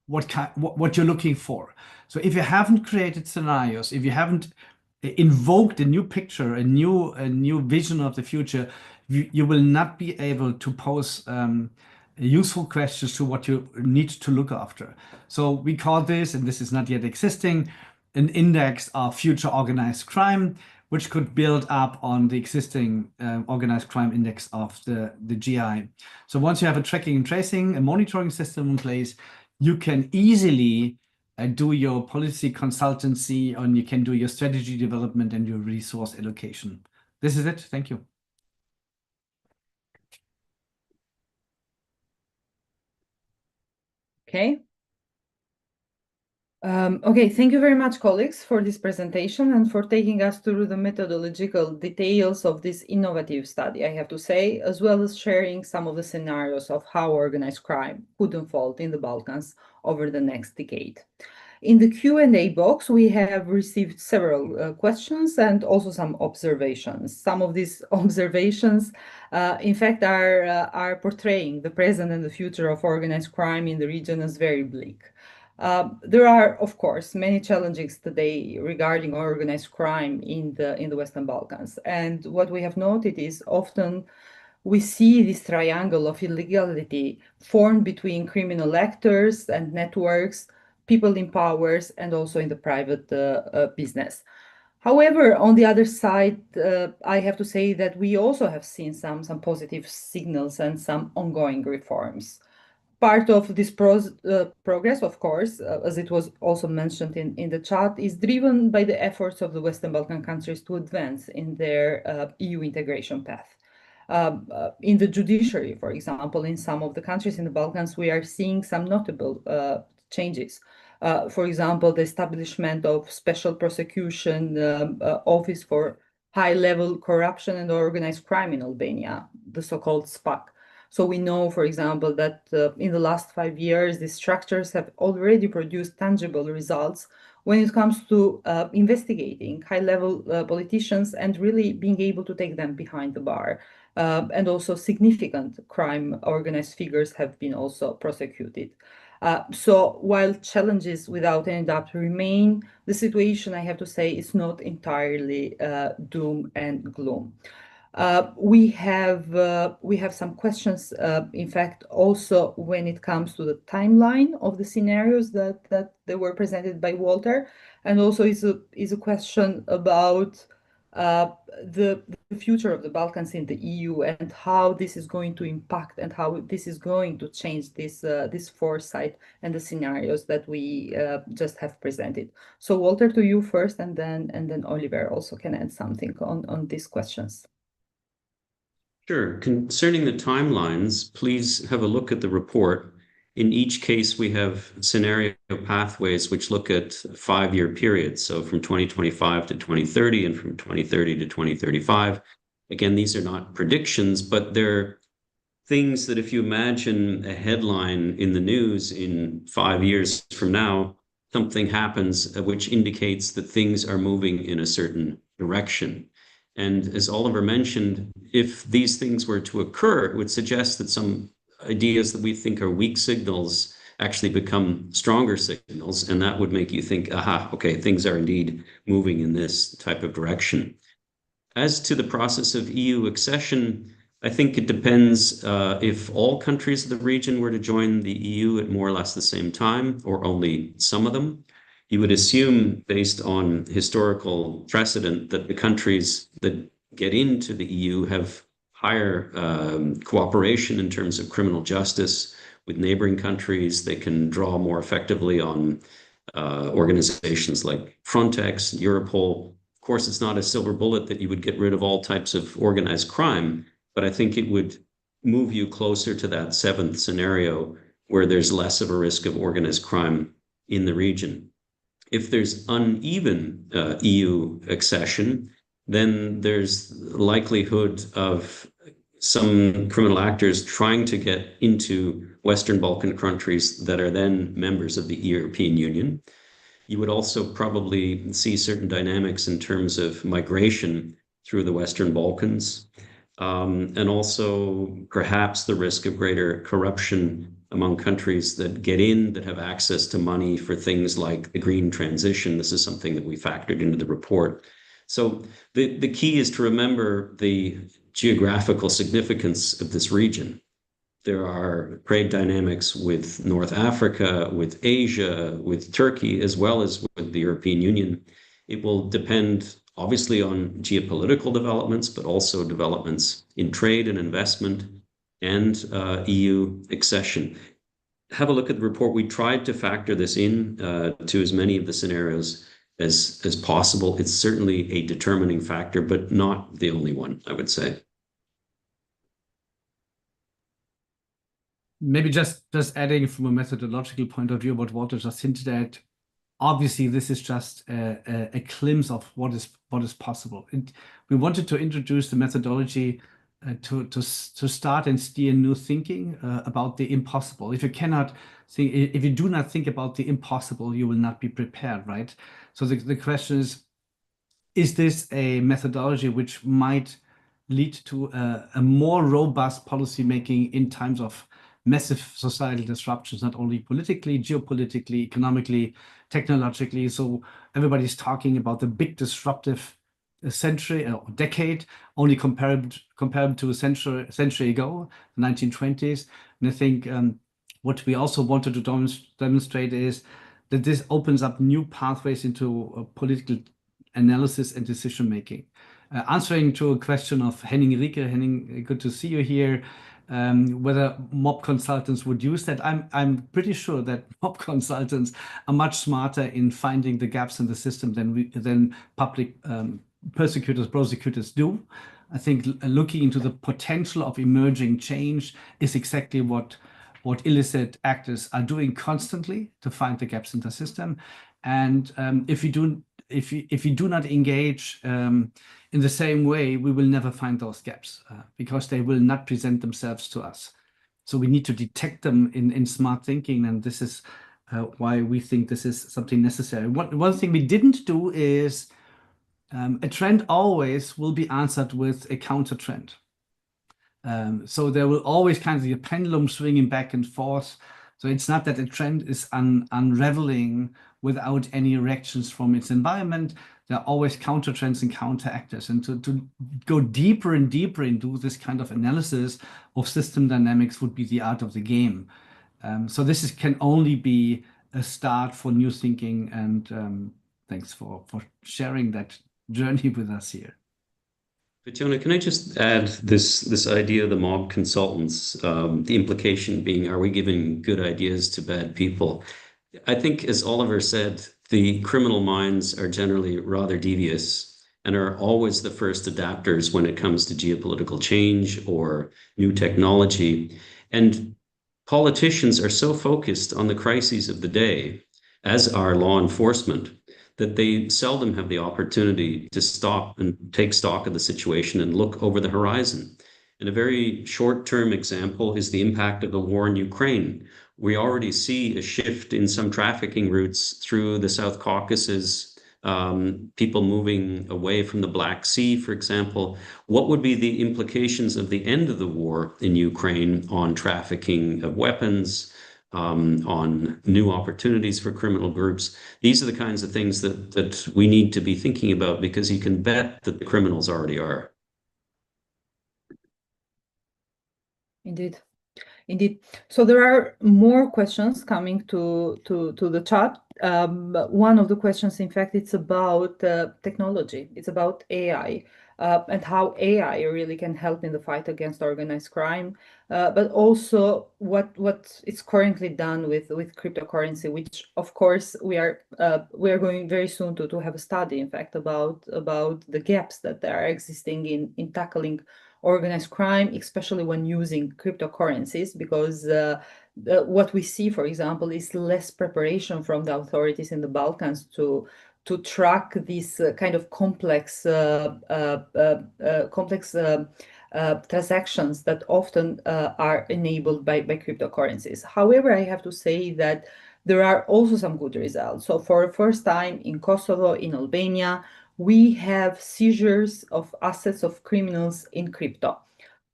what you're looking for. So if you haven't created scenarios, if you haven't invoked a new picture, a new vision of the future, you will not be able to pose useful questions to what you need to look after. So we call this, and this is not yet existing, an index of future organized crime, which could build up on the existing organized crime index of the GI. So once you have a tracking and tracing, a monitoring system in place, you can easily do your policy consultancy, and you can do your strategy development and your resource allocation. This is it. Thank you. Okay. Okay, thank you very much, colleagues, for this presentation and for taking us through the methodological details of this innovative study, I have to say, as well as sharing some of the scenarios of how organized crime could unfold in the Balkans over the next decade. In the Q&A box, we have received several questions and also some observations. Some of these observations, in fact, are portraying the present and the future of organized crime in the region as very bleak. There are, of course, many challenges today regarding organized crime in the Western Balkans. And what we have noted is often we see this triangle of illegality formed between criminal actors and networks, people in powers, and also in the private business. However, on the other side, I have to say that we also have seen some positive signals and some ongoing reforms. Part of this progress, of course, as it was also mentioned in the chat, is driven by the efforts of the Western Balkan countries to advance in their EU integration path. In the judiciary, for example, in some of the countries in the Balkans, we are seeing some notable changes. For example, the establishment of special prosecution office for high-level corruption and organized crime in Albania, the so-called SPAC. So we know, for example, that in the last 5 years, these structures have already produced tangible results when it comes to investigating high-level politicians and really being able to take them behind the bar. And also significant crime organized figures have been also prosecuted. So while challenges without any doubt remain, the situation, I have to say, is not entirely doom and gloom. We have some questions, in fact, also when it comes to the timeline of the scenarios that they were presented by Walter, and also is a question about the future of the Balkans in the EU and how this is going to impact and how this is going to change this foresight and the scenarios that we just have presented. So Walter, to you first, and then Oliver also can add something on these questions. Sure. Concerning the timelines, please have a look at the report. In each case, we have scenario pathways which look at 5-year periods. So from 2025 to 2030 and from 2030 to 2035. Again, these are not predictions, but they're things that if you imagine a headline in the news in 5 years from now, something happens which indicates that things are moving in a certain direction. And as Oliver mentioned, if these things were to occur, it would suggest that some ideas that we think are weak signals actually become stronger signals, and that would make you think, aha, okay, things are indeed moving in this type of direction. As to the process of EU accession, I think it depends if all countries of the region were to join the EU at more or less the same time, or only some of them. You would assume, based on historical precedent, that the countries that get into the EU have higher cooperation in terms of criminal justice with neighboring countries. They can draw more effectively on organizations like Frontex, Europol. Of course, it's not a silver bullet that you would get rid of all types of organized crime, but I think it would move you closer to that seventh scenario where there's less of a risk of organized crime in the region. If there's uneven EU accession, then there's likelihood of some criminal actors trying to get into Western Balkan countries that are then members of the European Union. You would also probably see certain dynamics in terms of migration through the Western Balkans, and also perhaps the risk of greater corruption among countries that get in, that have access to money for things like the green transition. This is something that we factored into the report. So the key is to remember the geographical significance of this region. There are trade dynamics with North Africa, with Asia, with Turkey, as well as with the European Union. It will depend obviously on geopolitical developments, but also developments in trade and investment and EU accession. Have a look at the report. We tried to factor this in to as many of the scenarios as possible. It's certainly a determining factor, but not the only one, I would say. Maybe just adding from a methodological point of view what Walter just hinted at. Obviously, this is just a glimpse of what is possible. We wanted to introduce the methodology to start and steer new thinking about the impossible. If you do not think about the impossible, you will not be prepared, right? So the question is this a methodology which might lead to a more robust policy making in times of massive societal disruptions, not only politically, geopolitically, economically, technologically. So everybody's talking about the big disruptive century or decade, only comparable to a century ago, the 1920s. And I think what we also wanted to demonstrate is that this opens up new pathways into political analysis and decision making. Answering to a question of Henning Rieke. Henning, good to see you here. Whether mob consultants would use that. I'm pretty sure that mob consultants are much smarter in finding the gaps in the system than public prosecutors do. I think looking into the potential of emerging change is exactly what illicit actors are doing constantly to find the gaps in the system. And if you do not engage in the same way, we will never find those gaps because they will not present themselves to us. So we need to detect them in smart thinking, and this is why we think this is something necessary. One thing we didn't do is a trend always will be answered with a counter trend. So there will always kind of be a pendulum swinging back and forth. So it's not that a trend is unraveling without any reactions from its environment. There are always counter trends and counter actors. And to go deeper and deeper into this kind of analysis of system dynamics would be the art of the game. So this can only be a start for new thinking. And thanks for sharing that journey with us here. Fatjona, can I just add this idea of the mob consultants, the implication being, are we giving good ideas to bad people? I think, as Oliver said, the criminal minds are generally rather devious and are always the first adapters when it comes to geopolitical change or new technology. And politicians are so focused on the crises of the day, as are law enforcement, that they seldom have the opportunity to stop and take stock of the situation and look over the horizon. And a very short-term example is the impact of the war in Ukraine. We already see a shift in some trafficking routes through the South Caucasus, people moving away from the Black Sea, for example. What would be the implications of the end of the war in Ukraine on trafficking of weapons, on new opportunities for criminal groups? These are the kinds of things that we need to be thinking about, because you can bet that the criminals already are. Indeed. Indeed. So there are more questions coming to the chat. One of the questions, in fact, it's about technology. It's about AI and how AI really can help in the fight against organized crime, but also what is currently done with cryptocurrency, which of course we are going very soon to have a study, in fact, about the gaps that are existing in tackling organized crime, especially when using cryptocurrencies, because what we see, for example, is less preparation from the authorities in the Balkans to track these kind of complex transactions that often are enabled by cryptocurrencies. However, I have to say that there are also some good results. So for the first time in Kosovo, in Albania, we have seizures of assets of criminals in crypto.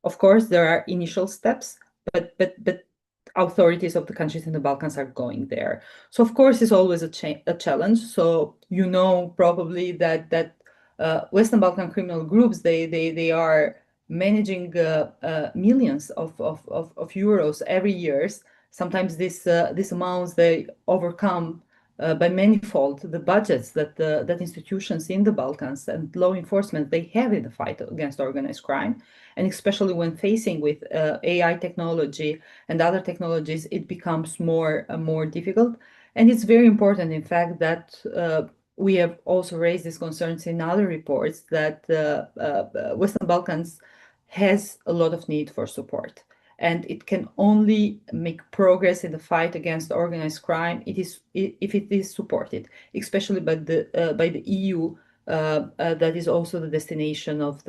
Of course, there are initial steps, but authorities of the countries in the Balkans are going there. So of course, it's always a challenge. So you know probably that Western Balkan criminal groups, they are managing millions of euros every year. Sometimes these amounts they overcome by manifold the budgets that institutions in the Balkans and law enforcement they have in the fight against organized crime, and especially when facing with AI technology and other technologies, it becomes more difficult. And it's very important, in fact, that we have also raised these concerns in other reports that Western Balkans has a lot of need for support. And it can only make progress in the fight against organized crime if it is supported, especially by the EU, that is also the destination of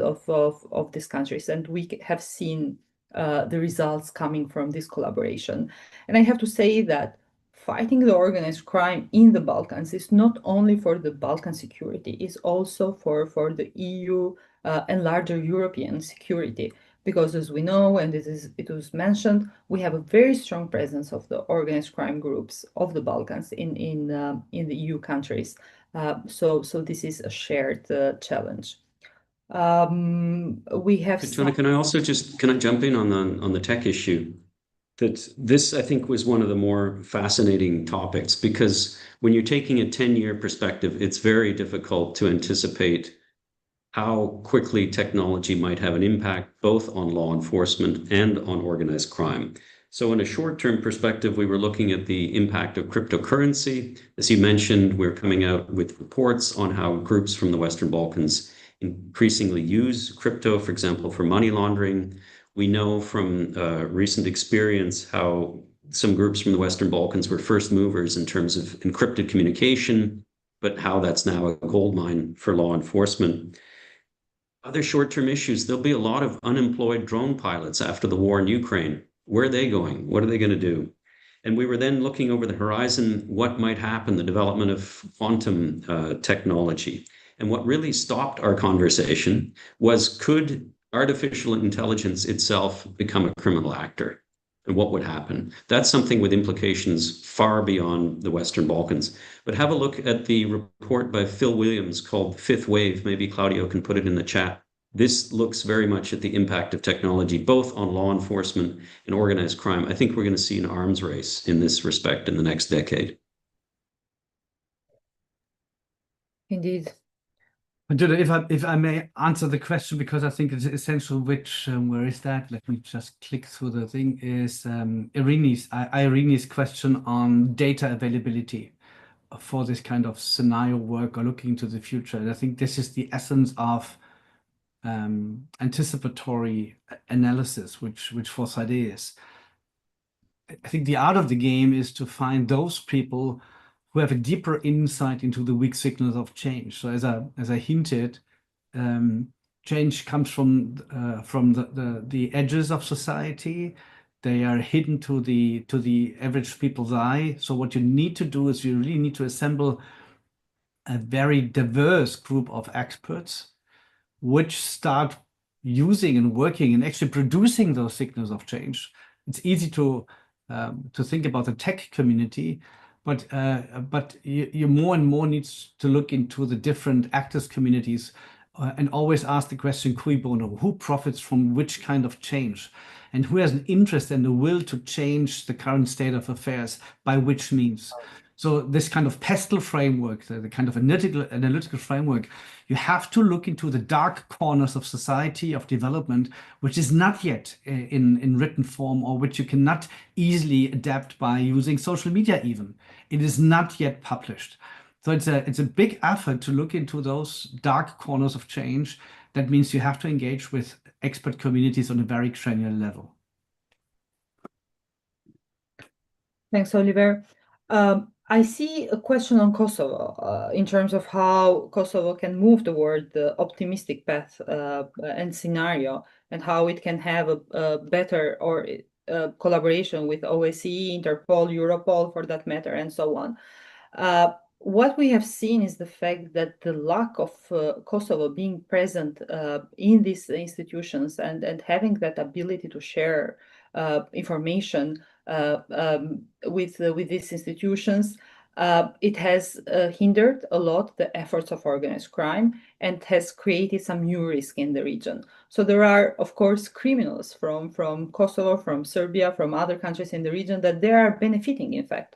these countries. And we have seen the results coming from this collaboration. And I have to say that fighting the organized crime in the Balkans is not only for the Balkan security, it's also for the EU and larger European security. Because as we know, and it was mentioned, we have a very strong presence of the organized crime groups of the Balkans in the EU countries. So this is a shared challenge. We have. Tona, can I jump in on the tech issue? That this, I think, was one of the more fascinating topics, because when you're taking a 10-year perspective, it's very difficult to anticipate how quickly technology might have an impact both on law enforcement and on organized crime. So in a short-term perspective, we were looking at the impact of cryptocurrency. As you mentioned, we're coming out with reports on how groups from the Western Balkans increasingly use crypto, for example, for money laundering. We know from recent experience how some groups from the Western Balkans were first movers in terms of encrypted communication, but how that's now a goldmine for law enforcement. Other short-term issues, there'll be a lot of unemployed drone pilots after the war in Ukraine. Where are they going? What are they going to do? And we were then looking over the horizon, what might happen, the development of quantum technology. And what really stopped our conversation was, could artificial intelligence itself become a criminal actor? And what would happen? That's something with implications far beyond the Western Balkans. But have a look at the report by Phil Williams called Fifth Wave. Maybe Claudio can put it in the chat. This looks very much at the impact of technology, both on law enforcement and organized crime. I think we're going to see an arms race in this respect in the next decade. Indeed. Judah, if I may answer the question, because I think it's essential, where is that? Let me just click through the thing, is Irene's question on data availability for this kind of scenario work or looking to the future. And I think this is the essence of anticipatory analysis, which Foresight is. I think the art of the game is to find those people who have a deeper insight into the weak signals of change. So as I hinted, change comes from the edges of society. They are hidden to the average people's eye. So what you need to do is you really need to assemble a very diverse group of experts which start using and working and actually producing those signals of change. It's easy to think about the tech community, but you more and more needs to look into the different actors communities and always ask the question, cui bono, who profits from which kind of change, and who has an interest and the will to change the current state of affairs by which means. So this kind of pestle framework, the kind of analytical framework, you have to look into the dark corners of society, of development, which is not yet in written form, or which you cannot easily adapt by using social media even. It is not yet published. So it's a big effort to look into those dark corners of change. That means you have to engage with expert communities on a very granular level. Thanks, Oliver. I see a question on Kosovo in terms of how Kosovo can move toward the optimistic path and scenario, and how it can have a better or collaboration with OSCE, Interpol, Europol for that matter, and so on. What we have seen is the fact that the lack of Kosovo being present in these institutions and having that ability to share information with these institutions, it has hindered a lot the efforts of organized crime and has created some new risk in the region. So there are, of course, criminals from Kosovo, from Serbia, from other countries in the region that they are benefiting, in fact,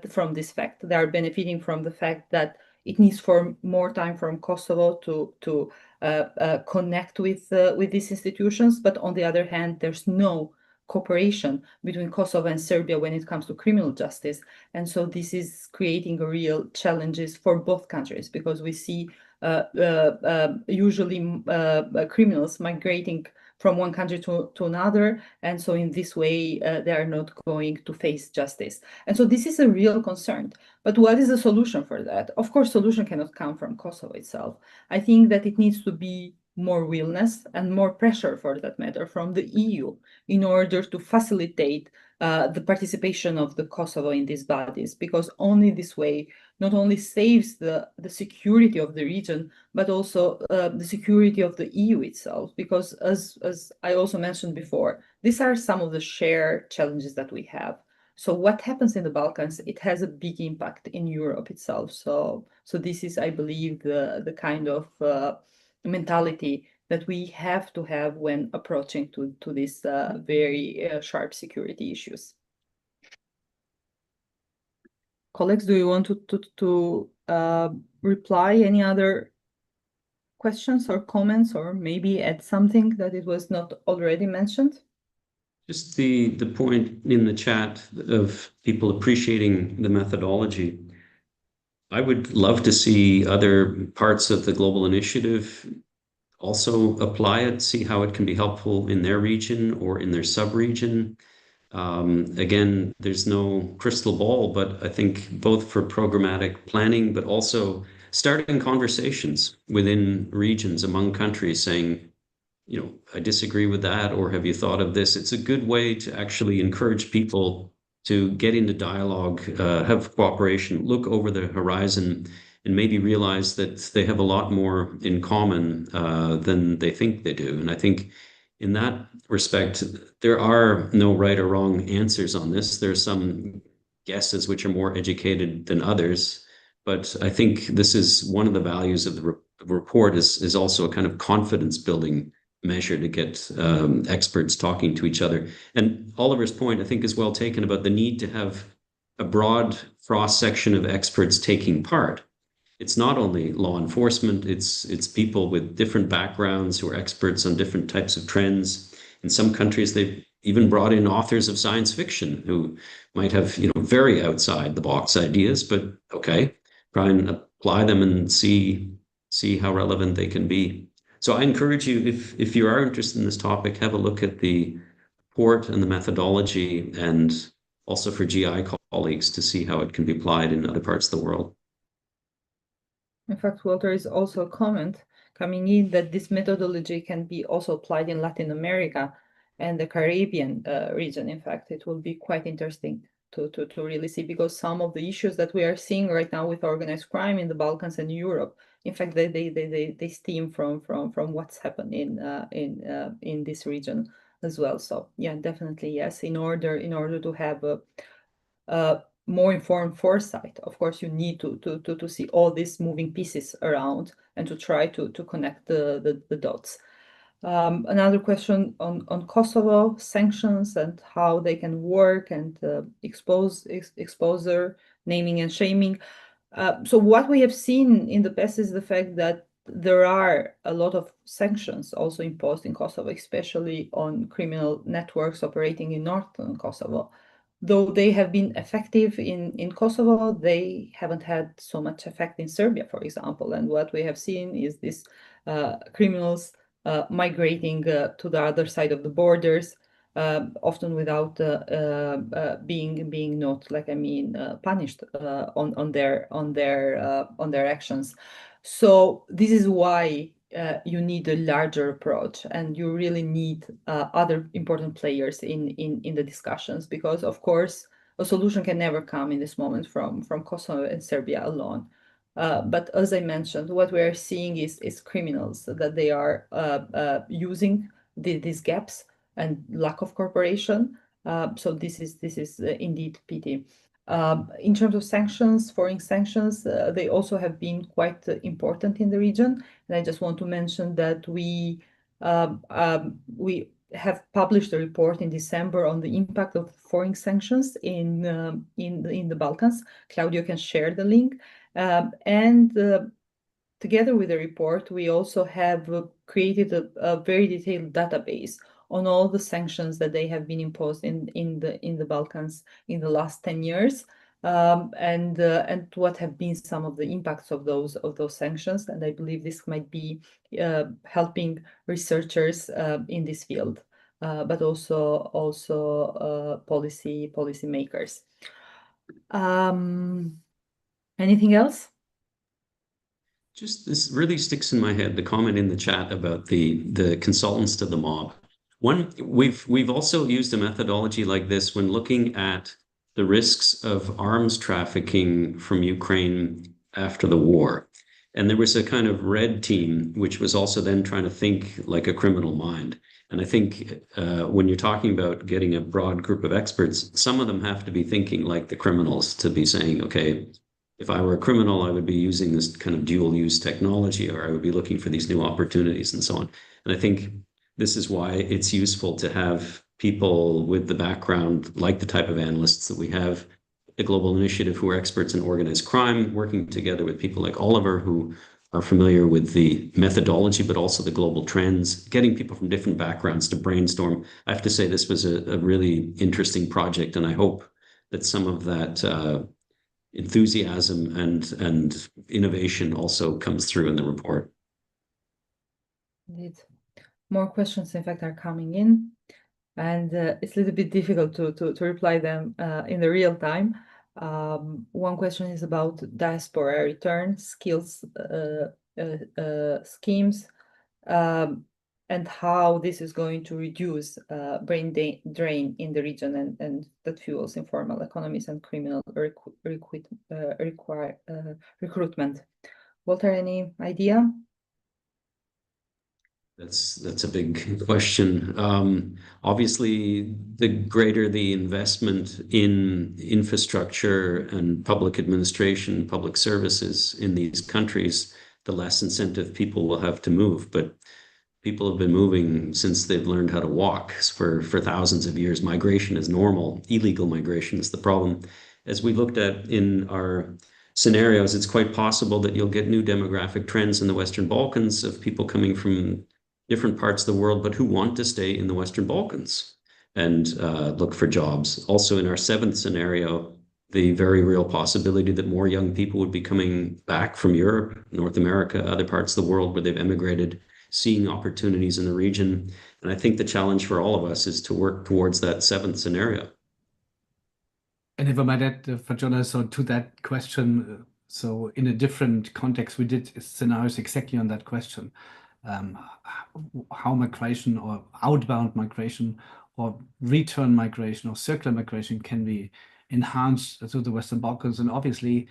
from this fact. They are benefiting from the fact that it needs for more time from Kosovo to connect with these institutions. But on the other hand, there's no cooperation between Kosovo and Serbia when it comes to criminal justice. And so this is creating real challenges for both countries, because we see usually criminals migrating from one country to another. And so in this way, they are not going to face justice. And so this is a real concern. But what is the solution for that? Of course, solution cannot come from Kosovo itself. I think that it needs to be more willingness and more pressure, for that matter, from the EU in order to facilitate the participation of the Kosovo in these bodies, because only this way not only saves the security of the region, but also the security of the EU itself. Because as I also mentioned before, these are some of the shared challenges that we have. So what happens in the Balkans, it has a big impact in Europe itself. So this is, I believe, the kind of mentality that we have to have when approaching to these very sharp security issues. Colleagues, do you want to reply any other questions or comments, or maybe add something that it was not already mentioned? Just the point in the chat of people appreciating the methodology. I would love to see other parts of the global initiative also apply it, see how it can be helpful in their region or in their sub-region. Again, there's no crystal ball, but I think both for programmatic planning, but also starting conversations within regions among countries saying, you know, I disagree with that, or have you thought of this? It's a good way to actually encourage people to get into dialogue, have cooperation, look over the horizon, and maybe realize that they have a lot more in common than they think they do. And I think in that respect, there are no right or wrong answers on this. There are some guesses which are more educated than others. But I think this is one of the values of the report is also a kind of confidence building measure to get experts talking to each other. And Oliver's point, I think, is well taken about the need to have a broad cross-section of experts taking part. It's not only law enforcement, it's people with different backgrounds who are experts on different types of trends. In some countries, they've even brought in authors of science fiction who might have, you know, very outside the box ideas, but okay, try and apply them and see how relevant they can be. So I encourage you, if you are interested in this topic, have a look at the report and the methodology, and also for GI colleagues to see how it can be applied in other parts of the world. In fact, Walter, is also a comment coming in that this methodology can be also applied in Latin America and the Caribbean region. In fact, it will be quite interesting to really see, because some of the issues that we are seeing right now with organized crime in the Balkans and Europe, in fact, they stem from what's happened in this region as well. So yeah, definitely yes. In order to have a more informed foresight, of course, you need to see all these moving pieces around and to try to connect the dots. Another question on Kosovo sanctions and how they can work and exposure, naming and shaming. So what we have seen in the past is the fact that there are a lot of sanctions also imposed in Kosovo, especially on criminal networks operating in northern Kosovo. Though they have been effective in Kosovo, they haven't had so much effect in Serbia, for example. And what we have seen is this criminals migrating to the other side of the borders, often without being not punished on their actions. So this is why you need a larger approach, and you really need other important players in the discussions, because of course a solution can never come in this moment from Kosovo and Serbia alone. But as I mentioned, what we are seeing is criminals that they are using these gaps and lack of cooperation. So this is indeed pity. In terms of sanctions, foreign sanctions, they also have been quite important in the region. And I just want to mention that we have published a report in December on the impact of foreign sanctions in the Balkans. Claudio can share the link. Together with the report, we also have created a very detailed database on all the sanctions that they have been imposed in the Balkans in the last 10 years, and what have been some of the impacts of those sanctions. And I believe this might be helping researchers in this field, but also policy makers. Anything else? Just this really sticks in my head, the comment in the chat about the consultants to the mob. One, we've also used a methodology like this when looking at the risks of arms trafficking from Ukraine after the war. And there was a kind of red team, which was also then trying to think like a criminal mind. And I think when you're talking about getting a broad group of experts, some of them have to be thinking like the criminals, to be saying, okay, if I were a criminal, I would be using this kind of dual use technology, or I would be looking for these new opportunities and so on. And I think this is why it's useful to have people with the background, like the type of analysts that we have, the Global Initiative, who are experts in organized crime, working together with people like Oliver, who are familiar with the methodology, but also the global trends, getting people from different backgrounds to brainstorm. I have to say this was a really interesting project, and I hope that some of that enthusiasm and innovation also comes through in the report. Indeed. More questions, in fact, are coming in, and it's a little bit difficult to reply them in the real time. One question is about diaspora return skills schemes, and how this is going to reduce brain drain in the region, and that fuels informal economies and criminal recruitment. Walter, any idea? That's a big question. Obviously, the greater the investment in infrastructure and public administration, public services in these countries, the less incentive people will have to move. But people have been moving since they've learned how to walk for thousands of years. Migration is normal. Illegal migration is the problem. As we looked at in our scenarios, it's quite possible that you'll get new demographic trends in the Western Balkans of people coming from different parts of the world, but who want to stay in the Western Balkans and look for jobs. Also, in our seventh scenario, the very real possibility that more young people would be coming back from Europe, North America, other parts of the world where they've emigrated, seeing opportunities in the region. And I think the challenge for all of us is to work towards that seventh scenario. And if I might add, Fatjona, so to that question, so in a different context, we did scenarios exactly on that question. How migration or outbound migration or return migration or circular migration can be enhance through the Western Balkans. And obviously,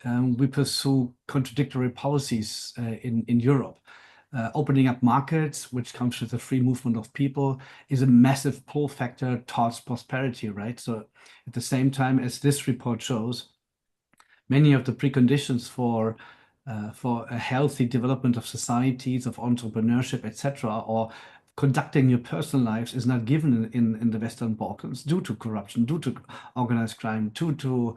we pursue contradictory policies in Europe. Opening up markets, which comes with the free movement of people, is a massive pull factor towards prosperity, right? So at the same time, as this report shows, many of the preconditions for a healthy development of societies, of entrepreneurship, etc., or conducting your personal lives is not given in the Western Balkans due to corruption, due to organized crime, due to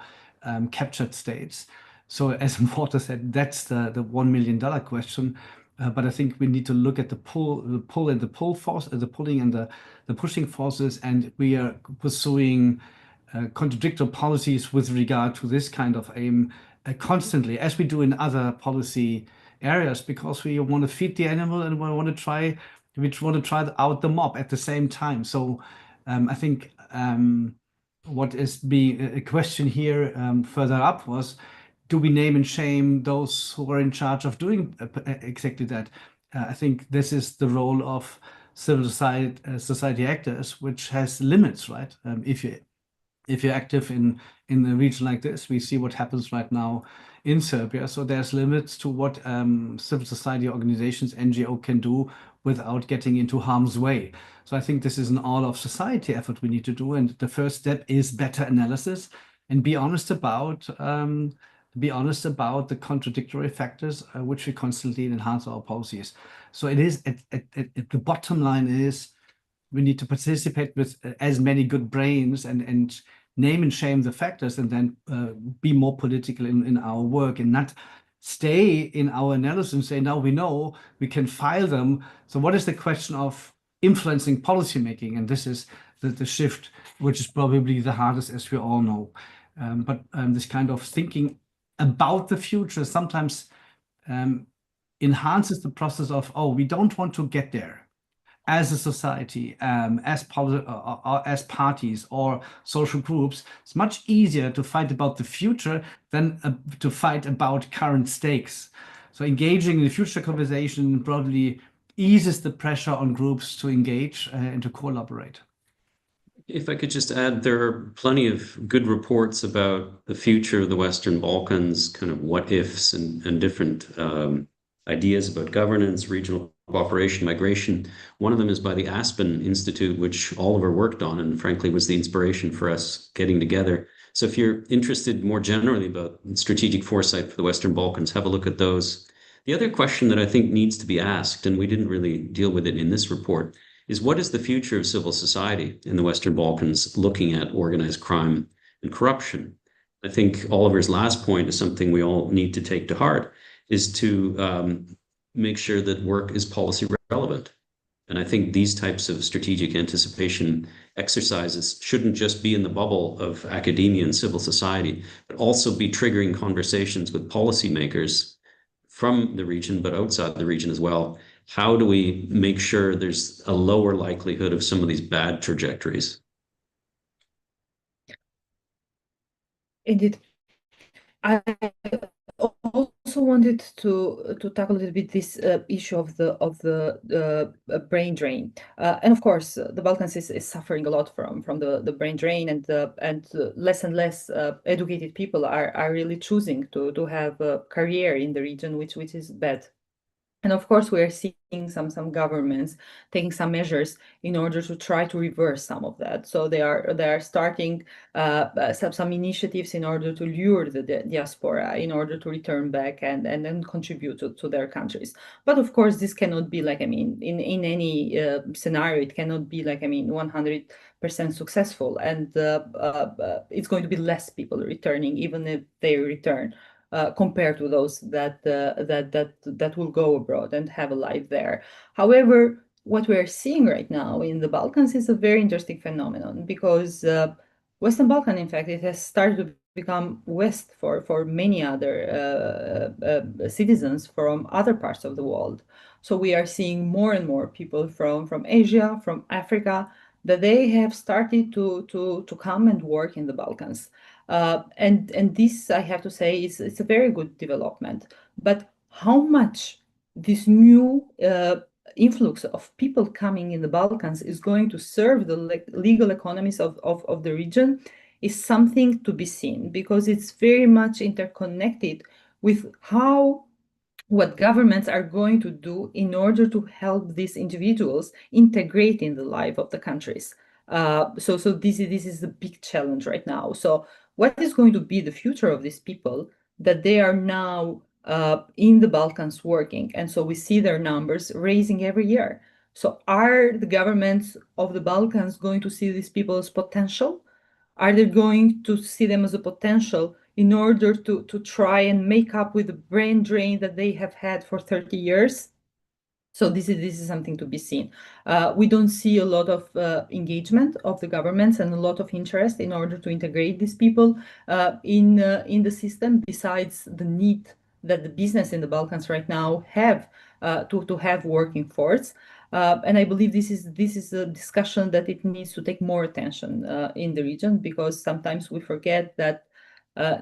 captured states. So as Walter said, that's the $1 million question. But I think we need to look at the pull and the pull force, the pulling and the pushing forces, and we are pursuing contradictory policies with regard to this kind of aim constantly, as we do in other policy areas, because we want to feed the animal and we want to try out the mob at the same time. So I think what is being a question here further up was, do we name and shame those who are in charge of doing exactly that? I think this is the role of civil society actors, which has limits, right? If you're active in a region like this, we see what happens right now in Serbia. So there's limits to what civil society organizations, NGO, can do without getting into harm's way. So I think this is an all of society effort we need to do. And the first step is better analysis and be honest about the contradictory factors which we constantly enhance our policies. So it is at the bottom line is we need to participate with as many good brains and name and shame the factors, and then be more political in our work and not stay in our analysis and say, now we know we can file them. So what is the question of influencing policymaking? And this is the shift, which is probably the hardest, as we all know. But this kind of thinking about the future sometimes enhances the process of, oh, we don't want to get there as a society, as parties or social groups. It's much easier to fight about the future than to fight about current stakes. So engaging in the future conversation probably eases the pressure on groups to engage and to collaborate. If I could just add, there are plenty of good reports about the future of the Western Balkans, kind of what ifs and different ideas about governance, regional cooperation, migration. One of them is by the Aspen Institute, which Oliver worked on and frankly was the inspiration for us getting together. So if you're interested more generally about strategic foresight for the Western Balkans, have a look at those. The other question that I think needs to be asked, and we didn't really deal with it in this report, is what is the future of civil society in the Western Balkans looking at organized crime and corruption? I think Oliver's last point is something we all need to take to heart, is to make sure that work is policy relevant. And I think these types of strategic anticipation exercises shouldn't just be in the bubble of academia and civil society, but also be triggering conversations with policymakers from the region, but outside the region as well. How do we make sure there's a lower likelihood of some of these bad trajectories? Indeed. I also wanted to tackle a little bit this issue of the brain drain, and of course the Balkans is suffering a lot from the brain drain, and less and less educated people are really choosing to have a career in the region, which is bad. And of course, we are seeing some governments taking some measures in order to try to reverse some of that. So they are starting some initiatives in order to lure the diaspora in order to return back and then contribute to their countries. But of course, this cannot be like, I mean, in any scenario, it cannot be like, I mean, 100% successful, and it's going to be less people returning, even if they return. Compared to those that will go abroad and have a life there. However, what we are seeing right now in the Balkans is a very interesting phenomenon, because Western Balkan, in fact, it has started to become West for many other citizens from other parts of the world. So we are seeing more and more people from Asia, from Africa, that they have started to come and work in the Balkans. And this, I have to say, it's a very good development. But how much this new influx of people coming in the Balkans is going to serve the legal economies of the region is something to be seen, because it's very much interconnected with what governments are going to do in order to help these individuals integrate in the life of the countries. So this is a big challenge right now. So what is going to be the future of these people that they are now in the Balkans working? And so we see their numbers raising every year. So are the governments of the Balkans going to see these people as potential? Are they going to see them as a potential in order to try and make up with the brain drain that they have had for 30 years? So this is something to be seen. We don't see a lot of engagement of the governments and a lot of interest in order to integrate these people in the system, besides the need that the business in the Balkans right now have to have working force. And I believe this is a discussion that it needs to take more attention in the region, because sometimes we forget that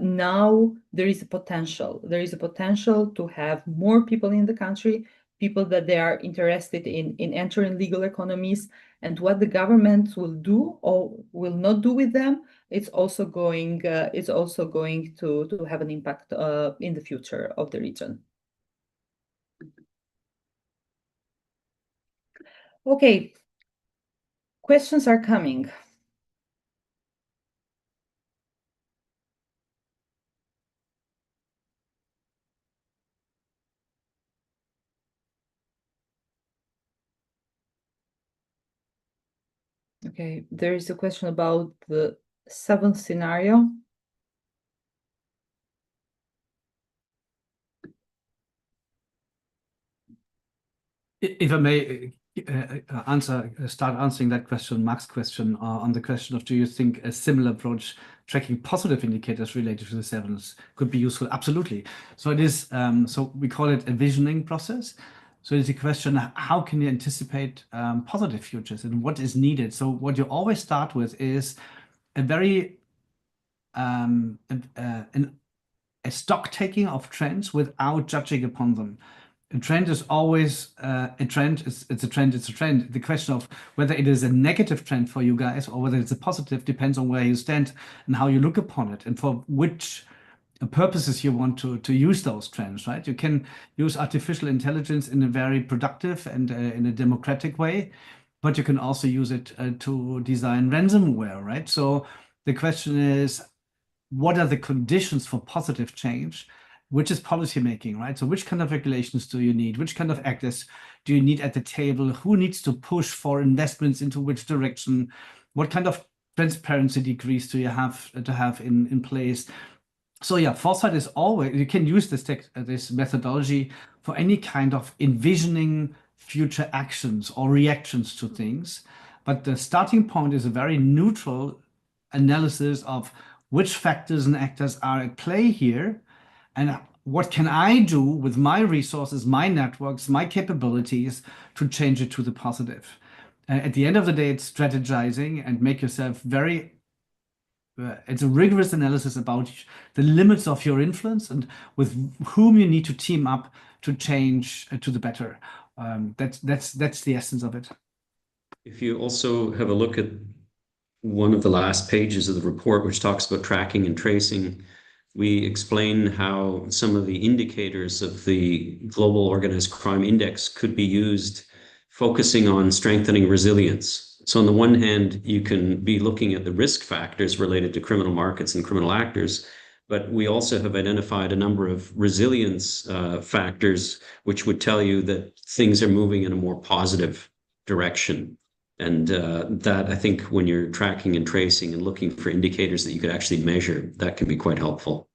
now there is a potential. There is a potential to have more people in the country, people that they are interested in entering legal economies, and what the government will do or will not do with them. It's also going to have an impact in the future of the region. Okay, questions are coming. Okay, there is a question about the seventh scenario. If I may start answering that question, Mark's question, on the question of, do you think a similar approach tracking positive indicators related to the sevens could be useful? Absolutely. So it is. So we call it a visioning process. So it's a question: how can you anticipate positive futures, and what is needed? So what you always start with is a very a stock taking of trends without judging upon them. A trend is always a trend. It's a trend. It's a trend. The question of whether it is a negative trend for you guys or whether it's a positive depends on where you stand and how you look upon it, and for which purposes you want to use those trends. Right? You can use artificial intelligence in a very productive and in a democratic way, but you can also use it to design ransomware. Right? So the question is, what are the conditions for positive change? Which is policy making, right? So which kind of regulations do you need? Which kind of actors do you need at the table? Who needs to push for investments into which direction? What kind of transparency degrees do you have to have in place? So yeah, foresight is always, you can use this methodology for any kind of envisioning future actions or reactions to things. But the starting point is a very neutral analysis of which factors and actors are at play here, and what can I do with my resources, my networks, my capabilities to change it to the positive. At the end of the day, it's strategizing and make yourself very it's a rigorous analysis about the limits of your influence and with whom you need to team up to change to the better. That's the essence of it. If you also have a look at one of the last pages of the report, which talks about tracking and tracing, we explain how some of the indicators of the Global Organized Crime Index could be used, focusing on strengthening resilience. So on the one hand, you can be looking at the risk factors related to criminal markets and criminal actors, but we also have identified a number of resilience factors, which would tell you that things are moving in a more positive direction. And that, I think, when you're tracking and tracing and looking for indicators that you could actually measure, that can be quite helpful.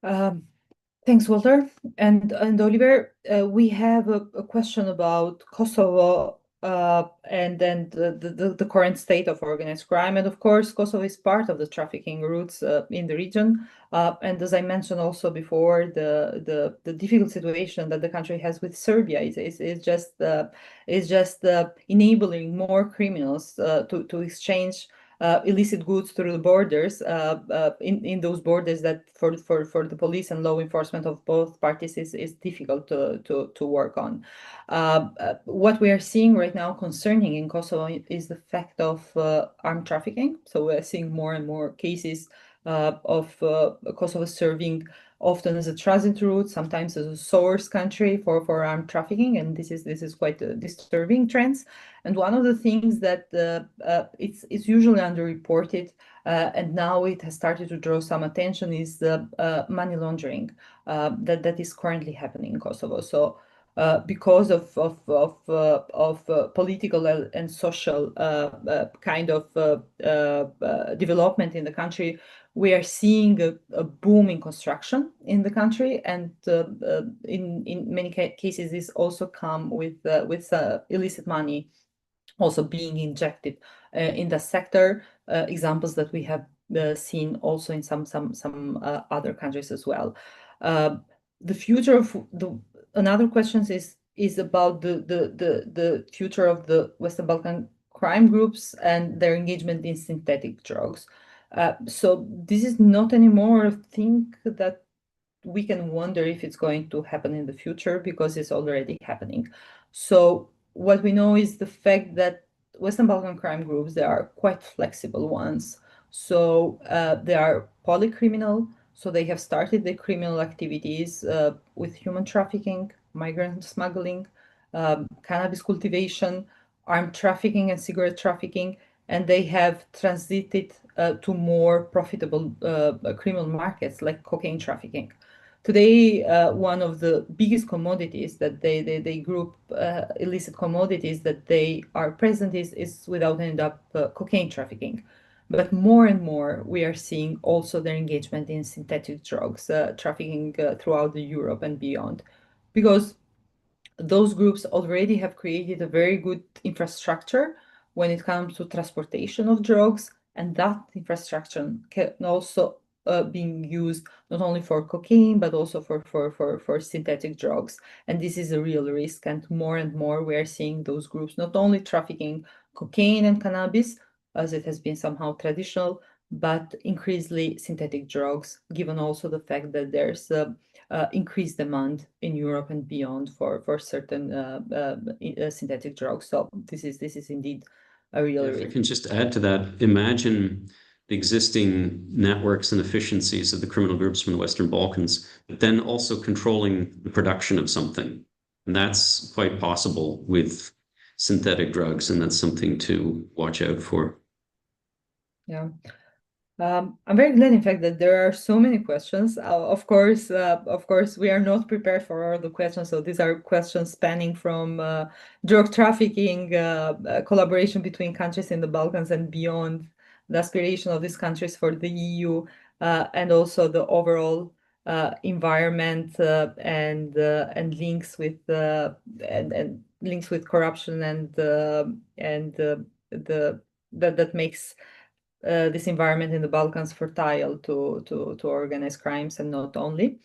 Thanks, Walter. And Oliver, we have a question about Kosovo and then the current state of organized crime. And of course, Kosovo is part of the trafficking routes in the region. And as I mentioned also before, the difficult situation that the country has with Serbia is just enabling more criminals to exchange illicit goods through the borders, in those borders that for the police and law enforcement of both parties is difficult to work on. What we are seeing right now concerning in Kosovo is the fact of armed trafficking. So we're seeing more and more cases of Kosovo serving often as a transit route, sometimes as a source country for armed trafficking, and this is quite a disturbing trends. And one of the things that it's usually underreported, and now it has started to draw some attention, is the money laundering that is currently happening in Kosovo. So because of political and social kind of development in the country, we are seeing a boom in construction in the country, and in many cases, this also come with illicit money also being injected in the sector. Examples that we have seen also in some other countries as well. The future of another question is about the future of the Western Balkan crime groups and their engagement in synthetic drugs. So this is not anymore a thing that we can wonder if it's going to happen in the future, because it's already happening. So what we know is the fact that Western Balkan crime groups, they are quite flexible ones. So they are polycriminal. So they have started their criminal activities with human trafficking, migrant smuggling, cannabis cultivation, armed trafficking and cigarette trafficking, and they have transited to more profitable criminal markets like cocaine trafficking. Today, one of the biggest commodities that they group illicit commodities that they are present is without end up cocaine trafficking. But more and more, we are seeing also their engagement in synthetic drugs trafficking throughout the Europe and beyond, because those groups already have created a very good infrastructure when it comes to transportation of drugs, and that infrastructure can also being used not only for cocaine but also for synthetic drugs. And this is a real risk, and more we are seeing those groups not only trafficking cocaine and cannabis, as it has been somehow traditional, but increasingly synthetic drugs, given also the fact that there's increased demand in Europe and beyond for certain synthetic drugs. So this is indeed a real If I risk. can just add to that, imagine the existing networks and efficiencies of the criminal groups from the Western Balkans, but then also controlling the production of something. And that's quite possible with synthetic drugs, and that's something to watch out for. Yeah. I'm very glad, in fact, that there are so many questions. Of course, we are not prepared for all the questions. So these are questions spanning from drug trafficking, collaboration between countries in the Balkans and beyond, the aspiration of these countries for the EU, and also the overall environment and links with and links with corruption and that makes this environment in the Balkans fertile to organize crimes, and not only.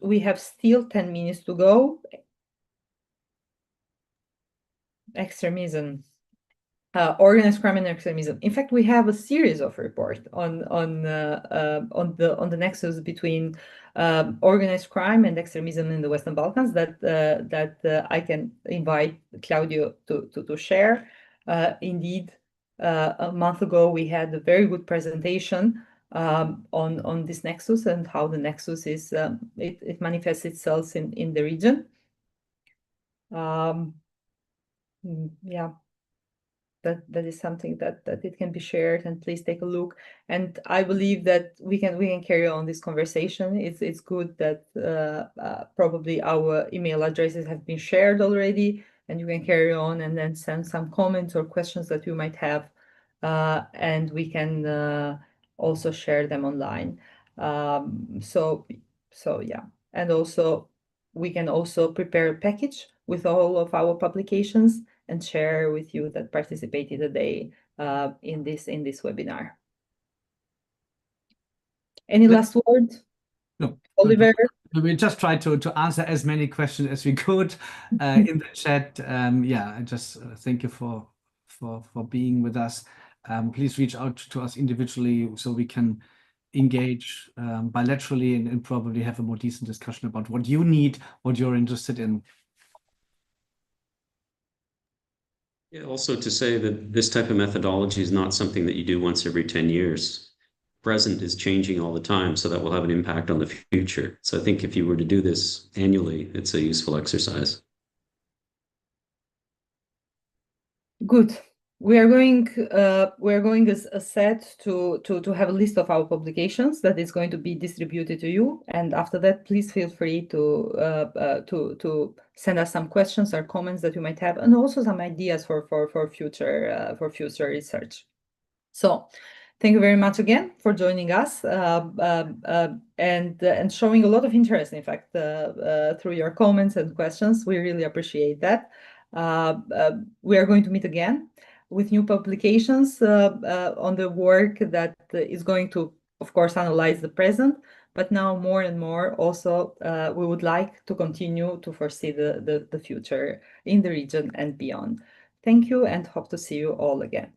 We have still 10 minutes to go. Extremism. Organized crime and extremism. In fact, we have a series of reports on the nexus between organized crime and extremism in the Western Balkans that I can invite Claudio to share. Indeed, a month ago we had a very good presentation on this nexus and how the nexus is it manifests itself in the region. Yeah. That is something that it can be shared, and please take a look. And I believe that we can carry on this conversation. It's good that probably our email addresses have been shared already, and you can carry on and then send some comments or questions that you might have, and we can also share them online. So yeah, and also we can also prepare a package with all of our publications and share with you that participated today in this webinar. Any last word? No. Oliver? We just tried to answer as many questions as we could in the chat. Yeah, I just thank you for for being with us. Please reach out to us individually so we can engage bilaterally and probably have a more decent discussion about what you need, what you're interested in. Yeah, also to say that this type of methodology is not something that you do once every 10 years. Present is changing all the time, so that will have an impact on the future. So I think if you were to do this annually, it's a useful exercise. Good. We are going as a set to have a list of our publications that is going to be distributed to you, and after that, please feel free to send us some questions or comments that you might have, and also some ideas for future research. So, thank you very much again for joining us and showing a lot of interest, in fact, through your comments and questions. We really appreciate that. We are going to meet again with new publications on the work that is going to, of course, analyze the present, but now more and more also we would like to continue to foresee the future in the region and beyond. Thank you and hope to see you all again.